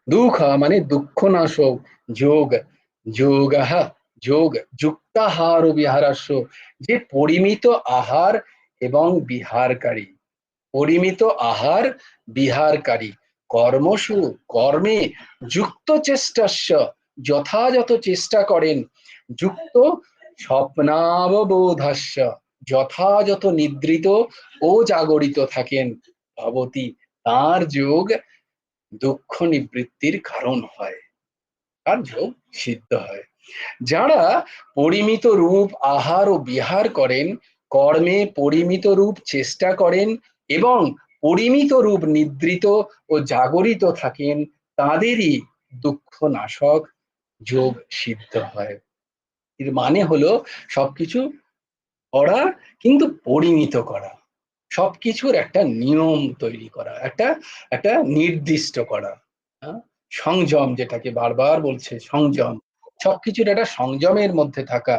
দুঃখ মানে দুঃখ নাশক, যোগ, যোগঃ যোগ, যুক্তাহার বিহারাস্য, যে পরিমিত আহার এবং বিহারকারী, পরিমিত আহার বিহারকারী, কর্মসু কর্মে, যুক্ত চেষ্টাস্য যথাযথ চেষ্টা করেন, যুক্ত স্বপ্নাববোধাস্য যথাযথ নিদ্রিত ও জাগরিত থাকেন, ভবতি তার যোগ দুঃখ নিবৃত্তির কারণ হয়, তার যোগ সিদ্ধ হয়। যারা পরিমিত রূপ আহার ও বিহার করেন, কর্মে পরিমিত রূপ চেষ্টা করেন এবং পরিমিত রূপ নিদ্রিত ও জাগরিত থাকেন, তাদেরই দুঃখ নাশক যোগ সিদ্ধ হয়। এর মানে হলো সবকিছু করা, কিন্তু পরিমিত করা, সবকিছুর একটা নিয়ম তৈরি করা, একটা একটা নির্দিষ্ট করা, হ্যাঁ? সংযম, যেটাকে বারবার বলছে সংযম, সবকিছুর একটা সংযমের মধ্যে থাকা।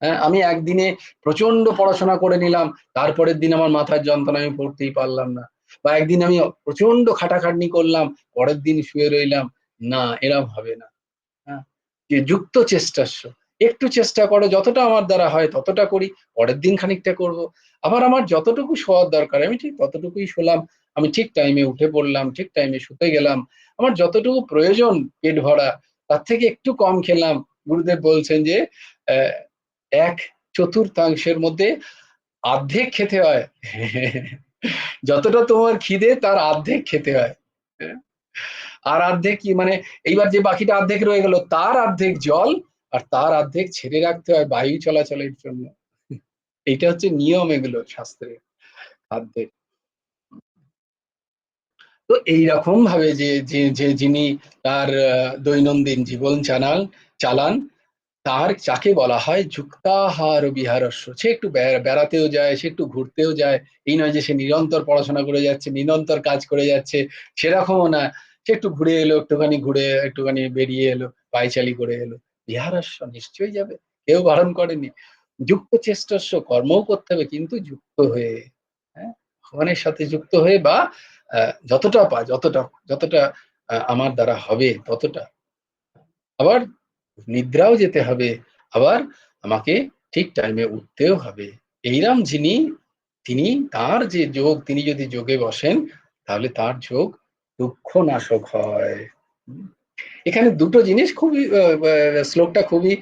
হ্যাঁ, আমি একদিনে প্রচন্ড পড়াশোনা করে নিলাম, তারপরের দিন আমার মাথার যন্ত্রণা, আমি পড়তেই পারলাম না। বা একদিন আমি প্রচন্ড খাটাখাটনি করলাম, পরের দিন শুয়ে রইলাম, না, এরম হবে না। হ্যাঁ, যে যুক্ত চেষ্টাস্য, একটু চেষ্টা করো, যতটা আমার দ্বারা হয় ততটা করি, পরের দিন খানিকটা করব। আবার আমার যতটুকু শোয়ার দরকার আমি ঠিক ততটুকুই শোলাম, আমি ঠিক টাইমে উঠে পড়লাম, ঠিক টাইমে শুতে গেলাম। আমার যতটুকু প্রয়োজন পেট ভরা, তার থেকে একটু কম খেলাম। গুরুদেব বলছেন যে আহ, 1/4 মধ্যে অর্ধেক খেতে হয়। যতটা তোমার খিদে তার অর্ধেক খেতে হয়। হ্যাঁ? আর অর্ধেক কি মানে, এইবার যে বাকিটা অর্ধেক রয়ে গেল, তার অর্ধেক জল, আর তার অর্ধেক ছেড়ে রাখতে হয় বায়ু চলাচলের জন্য। এইটা হচ্ছে নিয়ম, এগুলো শাস্ত্রের, খাদ্যের। তো এইরকম ভাবে যে যে যে যিনি তার দৈনন্দিন জীবন চালান, তার যাকে বলা হয় যুক্তাহার বিহারস্য। সে একটু বেড়াতেও যায়, সে একটু ঘুরতেও যায়, এই নয় যে সে নিরন্তর পড়াশোনা করে যাচ্ছে, নিরন্তর কাজ করে যাচ্ছে, সেরকমও না। সে একটু ঘুরে এলো, একটুখানি ঘুরে একটুখানি বেরিয়ে এলো, পায়চালি করে এলো, বিহারস্য নিশ্চয়ই যাবে, কেউ বারণ করেনি। যুক্ত চেষ্টস্য, কর্মও করতে হবে কিন্তু যুক্ত হয়ে, হ্যাঁ, ভগবানের সাথে যুক্ত হয়ে, বা যতটা যতটা যতটা আমার দ্বারা হবে ততটা। আবার নিদ্রাও যেতে হবে, আবার আমাকে ঠিক টাইমে উঠতেও হবে। এইরাম যিনি, তিনি, তার যে যোগ, তিনি যদি যোগে বসেন, তাহলে তার যোগ দুঃখ নাশক হয়। এখানে দুটো জিনিস খুবই, শ্লোকটা খুবই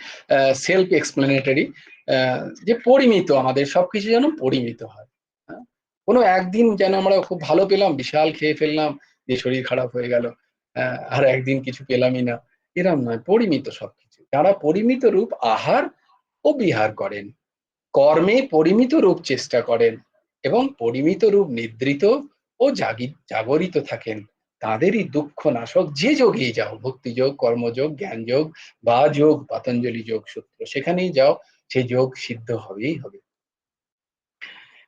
সেলফ এক্সপ্লেনেটরি, যে পরিমিত, আমাদের সবকিছু যেন পরিমিত হয়। হ্যাঁ? কোনো একদিন যেন আমরা খুব ভালো পেলাম, বিশাল খেয়ে ফেললাম, দিয়ে শরীর খারাপ হয়ে গেল, আর একদিন কিছু পেলামই না, এরম নয়, পরিমিত সবকিছু। যারা পরিমিত রূপ আহার ও বিহার করেন, কর্মে পরিমিত রূপ চেষ্টা করেন এবং পরিমিত রূপ নিদ্রিত ও জাগরিত থাকেন, তাদেরই দুঃখ নাশক যে যোগেই যাও, ভক্তি যোগ, কর্মযোগ, জ্ঞান যোগ, বা যোগ, পতঞ্জলি যোগ সূত্র, সেখানেই যাও, সেই যোগ সিদ্ধ হবেই হবে।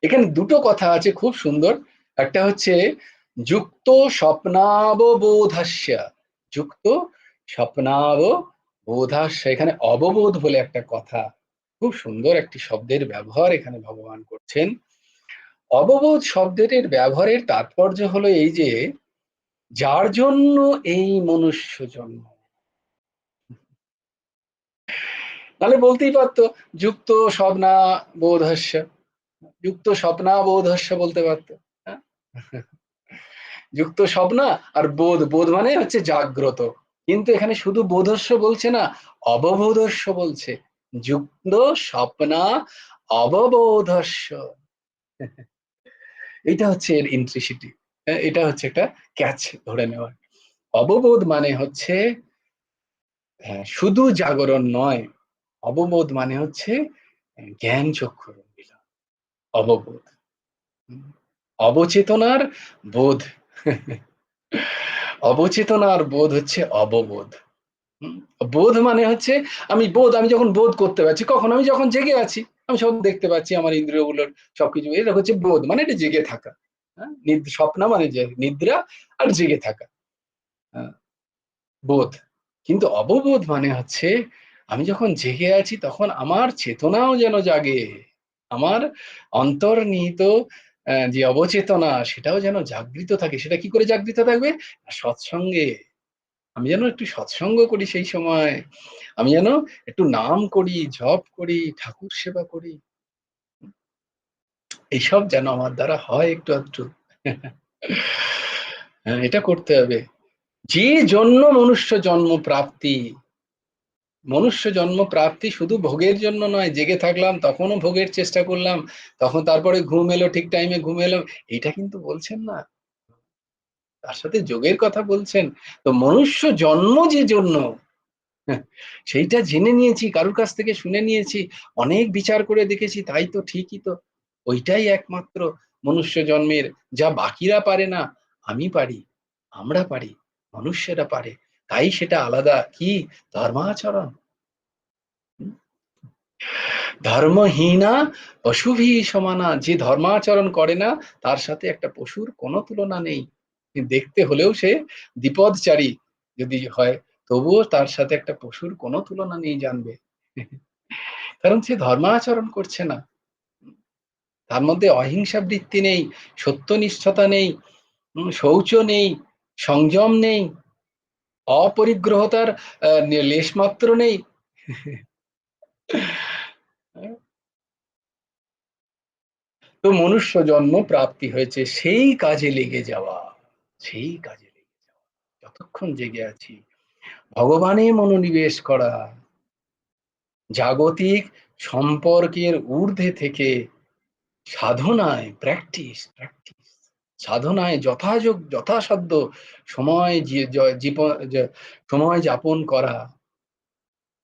এখানে দুটো কথা আছে খুব সুন্দর। একটা হচ্ছে যুক্ত স্বপ্নাববোধাস্য, যুক্ত স্বপ্নাববোধাস্য, এখানে অববোধ বলে একটা কথা, খুব সুন্দর একটি শব্দের ব্যবহার এখানে ভগবান করছেন। অববোধ শব্দের ব্যবহারের তাৎপর্য হলো এই যে যার জন্য এই মনুষ্য জন্ম। তাহলে বলতেই পারতো যুক্ত স্বপ্না বোধস্য, যুক্ত স্বপ্না বোধস্য বলতে পারতো। হ্যাঁ? যুক্ত স্বপ্না আর বোধ, বোধ মানে হচ্ছে জাগ্রত, কিন্তু এখানে শুধু বোধস্য বলছে না, অববোধস্য বলছে। যুক্ত স্বপ্না অববোধস্য, এটা হচ্ছে এর ইন্ট্রিসিটি। এটা হচ্ছে একটা ক্যাচ ধরে নেওয়ার। অববোধ মানে হচ্ছে শুধু জাগরণ নয়, অববোধ মানে হচ্ছে জ্ঞান চক্ষুর মিলন, অববোধ। অবচেতনার বোধ, অবচেতনার বোধ হচ্ছে অববোধ। বোধ মানে হচ্ছে আমি যখন বোধ করতে পারছি, কখন আমি যখন জেগে আছি, আমি সব দেখতে পাচ্ছি, আমার ইন্দ্রিয়গুলোর সবকিছু, এটা হচ্ছে বোধ, মানে এটা জেগে থাকা। হ্যাঁ, স্বপ্ন মানে যে নিদ্রা, আর জেগে থাকা বোধ। কিন্তু অববোধ মানে হচ্ছে আমি যখন জেগে আছি তখন আমার চেতনাও যেন জাগে, আমার অন্তর্নিহিত যে অবচেতনা সেটাও যেন জাগৃত থাকে। সেটা কি করে জাগৃত থাকবে? সৎসঙ্গে। আমি যেন একটু সৎসঙ্গ করি, সেই সময় আমি যেন একটু নাম করি, জপ করি, ঠাকুর সেবা করি, এইসব যেন আমার দ্বারা হয় একটু আধটু। হ্যাঁ, এটা করতে হবে। যে জন্য মনুষ্য জন্ম প্রাপ্তি, মনুষ্য জন্ম প্রাপ্তি শুধু ভোগের জন্য নয়, জেগে থাকলাম তখনও ভোগের চেষ্টা করলাম, তখন তারপরে ঘুম এলো, ঠিক টাইমে ঘুম এলো, এটা কিন্তু বলছেন না, তার সাথে যোগের কথা বলছেন। তো মনুষ্য জন্ম যে জন্য, সেইটা জেনে নিয়েছি, কারুর কাছ থেকে শুনে নিয়েছি, অনেক বিচার করে দেখেছি, তাই তো ঠিকই তো, ওইটাই একমাত্র মনুষ্য জন্মের, যা বাকিরা পারে না আমি পারি, আমরা পারি, মনুষ্যরা পারে, তাই সেটা আলাদা। কি? ধর্মাচরণ। ধর্মহীনা পশুভি সমানা, যে ধর্মাচরণ করে না তার সাথে একটা পশুর কোনো তুলনা নেই। দেখতে হলেও সে দ্বিপদচারী যদি হয়, তবুও তার সাথে একটা পশুর কোনো তুলনা নেই, জানবে, কারণ সে ধর্মাচরণ করছে না। তার মধ্যে অহিংসা বৃত্তি নেই, সত্যনিষ্ঠতা নেই, শৌচ নেই, সংযম নেই, অপরিগ্রহতার লেশমাত্র নেই। তো মনুষ্য জন্ম প্রাপ্তি হয়েছে সেই কাজে লেগে যাওয়া, সেই কাজে লেগে যাওয়া, যতক্ষণ জেগে আছি ভগবানে মনোনিবেশ করা, জাগতিক সম্পর্কের ঊর্ধ্বে থেকে সাধনায়, প্র্যাকটিস প্র্যাকটিস, সাধনায় যথাসাধ্য সময় সময় যাপন করা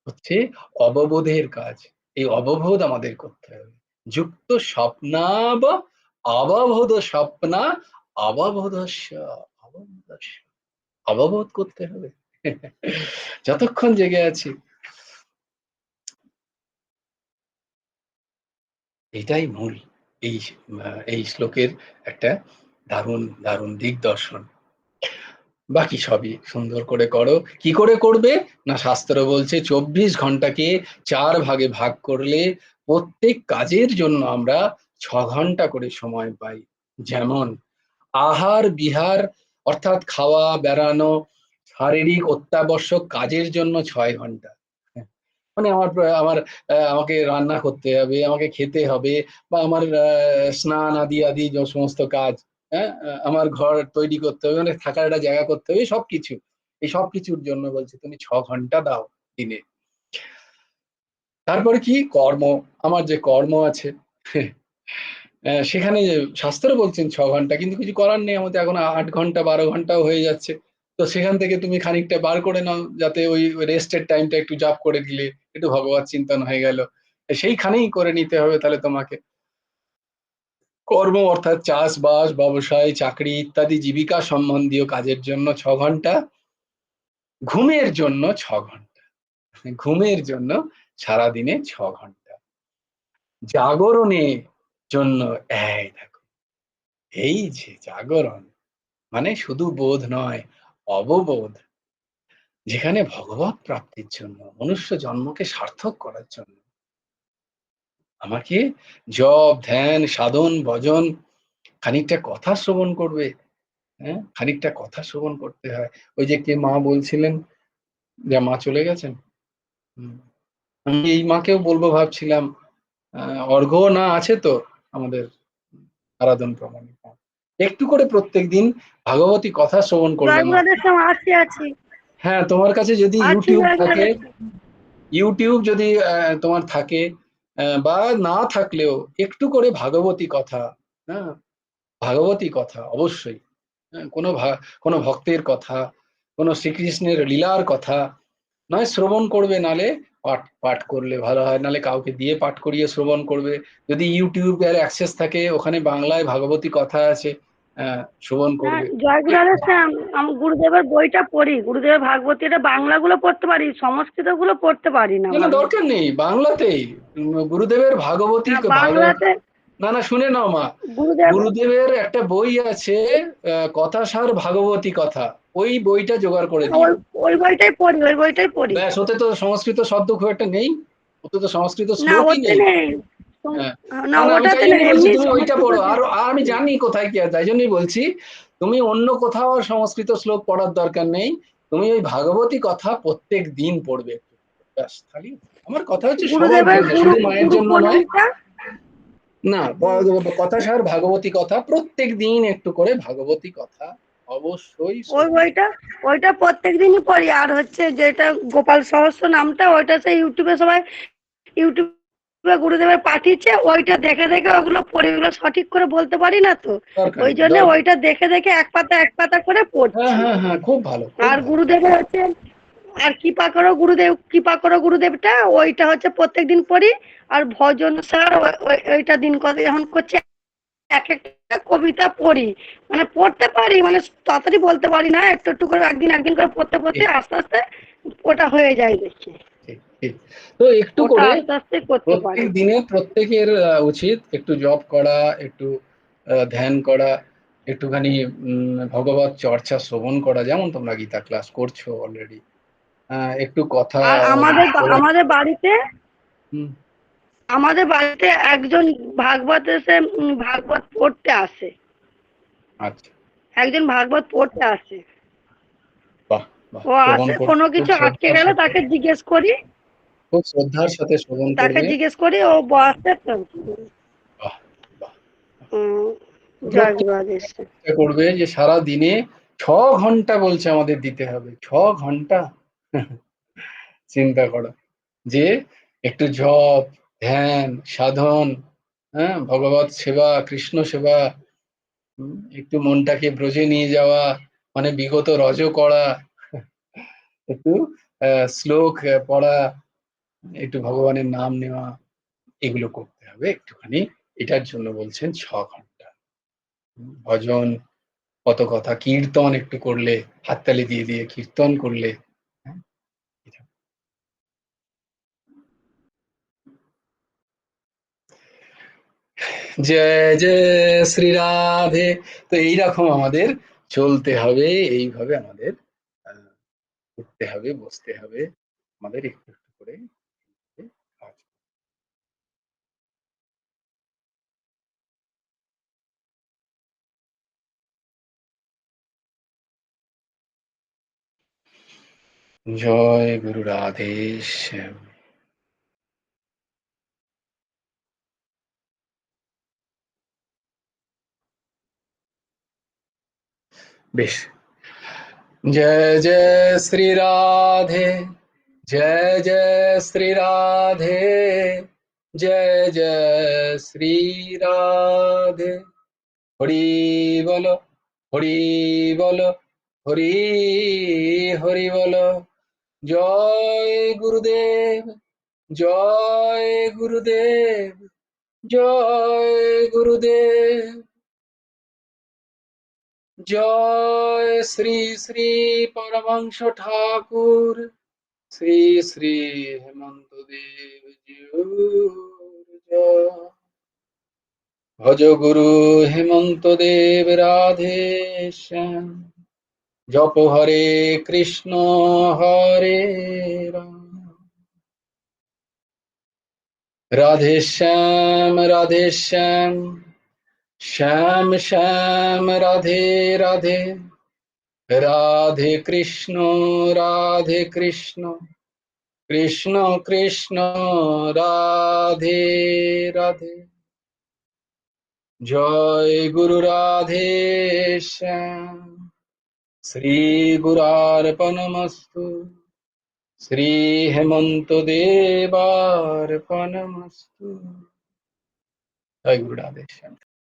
হচ্ছে অববোধের কাজ। এই অববোধ আমাদের করতে হবে। যুক্ত স্বপ্নাব অববোধ স্বপ্না অববোধস্য, অববোধস্য, অববোধ করতে হবে। যতক্ষণ জেগে আছি, এটাই মূল। এই এই শ্লোকের একটা দারুণ দারুণ দিগদর্শন। বাকি সবই সুন্দর করে করো। কি করে করবে? না, শাস্ত্র বলছে 24 ঘন্টাকে 4 ভাগে ভাগ করলে প্রত্যেক কাজের জন্য আমরা 6 ঘন্টা করে সময় পাই। যেমন আহার বিহার, অর্থাৎ খাওয়া, বেড়ানো, শারীরিক অত্যাবশ্যক কাজের জন্য 6 ঘন্টা। মানে আমার আমাকে রান্না করতে হবে, আমাকে খেতে হবে, বা আমার স্নান আদি আদি যে সমস্ত কাজ, হ্যাঁ, আমার ঘর তৈরি করতে হবে, মানে থাকার একটা জায়গা করতে হবে, সবকিছু, এই সবকিছুর জন্য বলছে তুমি 6 ঘন্টা দাও দিনে। তারপরে কি কর্ম, আমার যে কর্ম আছে, সেখানে শাস্ত্র বলছেন 6 ঘন্টা, কিন্তু কিছু করার নেই, আমাদের এখন 8 ঘন্টা 12 ঘন্টাও হয়ে যাচ্ছে। তো সেখান থেকে তুমি খানিকটা বার করে নাও, যাতে ওই রেস্টের টাইমটা একটু জাপ করে দিলে একটু ভগবত চিন্তন হয়ে গেল, সেইখানেই করে নিতে হবে তাহলে তোমাকে। কর্ম অর্থাৎ চাষবাস, ব্যবসায়, চাকরি ইত্যাদি জীবিকা সম্বন্ধীয় কাজের জন্য 6 ঘন্টা, ঘুমের জন্য 6 ঘন্টা, ঘুমের জন্য সারাদিনে 6 ঘন্টা, জাগরণের জন্য, এই দেখো, এই যে জাগরণ মানে শুধু বোধ নয়, অববোধ, যেখানে ভগবত প্রাপ্তির জন্য, মনুষ্য জন্মকে সার্থক করার জন্য আমাকে জপ ধ্যান সাধন ভজন, খানিকটা কথা শ্রবণ করবে, হ্যাঁ, খানিকটা কথা শ্রবণ করতে হয়। ওই যে কে মা বলছিলেন, যে মা চলে গেছেন। হুম। আমি এই মাকেও বলবো ভাবছিলাম, অর্ঘ্য না আছে তো আমাদের আরাধন প্রমাণিক মা। একটু করে প্রত্যেকদিন ভাগবতী কথা শ্রবণ করবে মা। জয়গুরুদেব আছি আছি হ্যাঁ, তোমার কাছে যদি আছি ইউটিউব থাকে, জয়গুরুদেব। ইউটিউব যদি তোমার থাকে, বা না থাকলেও একটু করে ভাগবতী কথা, হ্যাঁ, ভাগবতী কথা অবশ্যই, হ্যাঁ, কোনো ভক্তের কথা, কোনো শ্রীকৃষ্ণের লীলার কথা নয় শ্রবণ করবে, নালে পাঠ পাঠ করলে ভালো হয়, নালে কাউকে দিয়ে পাঠ করিয়ে শ্রবণ করবে। যদি ইউটিউবের অ্যাক্সেস থাকে, ওখানে বাংলায় ভাগবতী কথা আছে, শ্রবণ না করবে। জয়গুরুদেব আমি গুরুদেবের বইটা পড়ি, গুরুদেবের ভাগবতীটা বাংলাগুলো পড়তে পারি, সংস্কৃত গুলো পড়তে পারি না না না, ভালো। দরকার নেই, বাংলাতেই গুরুদেবের ভাগবতী না বাংলাতে না না, শুনে নাও মা, গুরুদেব। গুরুদেবের একটা বই আছে, কথাসার ভাগবতী কথা, ওই বইটা জোগাড় করে দিও। ওই ওই বইটাই পড়ি, ওই বইটাই পড়ি। ব্যাস, ওতে তো সংস্কৃত শব্দ খুব একটা নেই, ওতে তো সংস্কৃত না শ্লোকই ওতে নেই। নেই। হ্যাঁ, না না না, আমি তাই ওটাতে নেই, জন্যই বলছি এমনি তুমি ওইটা সংস্কৃত পড়ো। যে। আর আমি জানি কোথায় কি আছে, তাই জন্যই বলছি তুমি অন্য কোথাও আর সংস্কৃত শ্লোক পড়ার দরকার নেই, তুমি ওই ভাগবতী কথা প্রত্যেক দিন পড়বে। ব্যাস, খালি আমার কথা হচ্ছে সবার গুরুদেবের জন্য, গুরু শুধু মায়ের গুরু জন্য নয়। প্রণামটা। না, কথাসার ভাগবতী কথা প্রত্যেক দিন একটু করে ভাগবতী কথা অবশ্যই ওই শ্রবণ। বইটা, ওইটা প্রত্যেকদিনই পড়ি। আর হচ্ছে যেটা গোপাল সহস্র নামটা, ওইটা সেই ইউটিউবে সবাই, ইউটিউবে গুরুদেবের পাঠিয়েছে, ওইটা দেখে দেখে ওগুলো পড়ি। ওগুলো সঠিক করে বলতে পারি না তো, দরকার ওই নেই, জন্য দরকার। ওইটা দেখে দেখে এক পাতা করে হ্যাঁ পড়ছি। হ্যাঁ হ্যাঁ, খুব ভালো, খুব আর ভালো। গুরুদেবের হচ্ছে, আর কৃপা করো গুরুদেবটা, ওইটা হচ্ছে প্রত্যেকদিন পড়ি। আর ভজন স্যার ওইটা দিন কথা যখন করছে, এক একটা কবিতা পড়ি। মানে পড়তে পারি, মানে তাড়াতাড়ি বলতে পারি না, একটু একটু করে একদিন একদিন করে পড়তে পড়তে ঠিক আস্তে আস্তে ওটা হয়ে যায় দেখি। ঠিক ঠিক। তো একটু ওটা করে আস্তে আস্তে করতে প্রত্যেক পারি। দিনে প্রত্যেকের উচিত একটু জপ করা, একটু ধ্যান করা, একটুখানি ভগবত চর্চা শ্রবণ করা, যেমন তোমরা গীতা ক্লাস করছো অলরেডি, একটু কথা আর বলা। আমাদের বাড়িতে, হুম, আমাদের বাড়িতে একজন ভাগবত এসে ভাগবত পড়তে আসে। আচ্ছা, একজন ভাগবত পড়তে আসে। বাহ বাহ, ও শ্রবণ আসে, করবে কোনো খুব কিছু আটকে শ্রদ্ধার গেলে সাথে, তাকে জিজ্ঞেস করি। খুব শ্রদ্ধার সাথে শ্রবণ তাকে করবে। জিজ্ঞেস করি, ও বসে তো। বাহ বাহ। উম, জয় প্রত্যেক গুরু আদেশ। চেষ্টা করবে যে সারা দিনে 6 ঘন্টা বলছে আমাদের দিতে হবে, 6 ঘন্টা। চিন্তা করো, যে একটু জপ, ধ্যান, সাধন, হ্যাঁ, ভগবত সেবা, কৃষ্ণ সেবা, একটু মনটাকে ব্রজে নিয়ে যাওয়া, মানে বিগত রজ করা, একটু শ্লোক পড়া, একটু ভগবানের নাম নেওয়া, এগুলো করতে হবে একটুখানি। এটার জন্য বলছেন 6 ঘন্টা। ভজন, কত কথা, কীর্তন একটু করলে, হাততালি দিয়ে দিয়ে কীর্তন করলে, হ্যাঁ, এটা। জয় জয় শ্রী রাধে। তো এইরকম আমাদের চলতে হবে, এইভাবে আমাদের আহ, উঠতে হবে, বসতে হবে, আমাদের একটু একটু করে কাজ। জয় গুরু রাধেশ। বেশ, जय जय श्री राधे, जय जय श्री राधे, जय जय श्री राधे। हरि बोलो, हरि बोलो, हरि हरि बोलो। जय गुरुदेव, जय गुरुदेव, जय गुरुदेव। जय श्री श्री परमहंस ठाकुर, শ্রী শ্রী হেমন্ত দেব জিউ। ভজ গুরু হেমন্ত দেব রাধে শ্যাম। জপ হরে কৃষ্ণ, হরে রাম, রাধে শ্যাম, রাধে শ্যাম, শ্যাম শ্যাম রাধে রাধে, রাধে কৃষ্ণ কৃষ্ণ, কৃষ্ণ কৃষ্ণ রাধে রাধে। জয় গুরু রাধে শ্যাম। শ্রী গুরার্পণমস্তু। শ্রী হেমন্ত দেবার্পণমস্তু। জয় গুরু রাধে শ্যাম।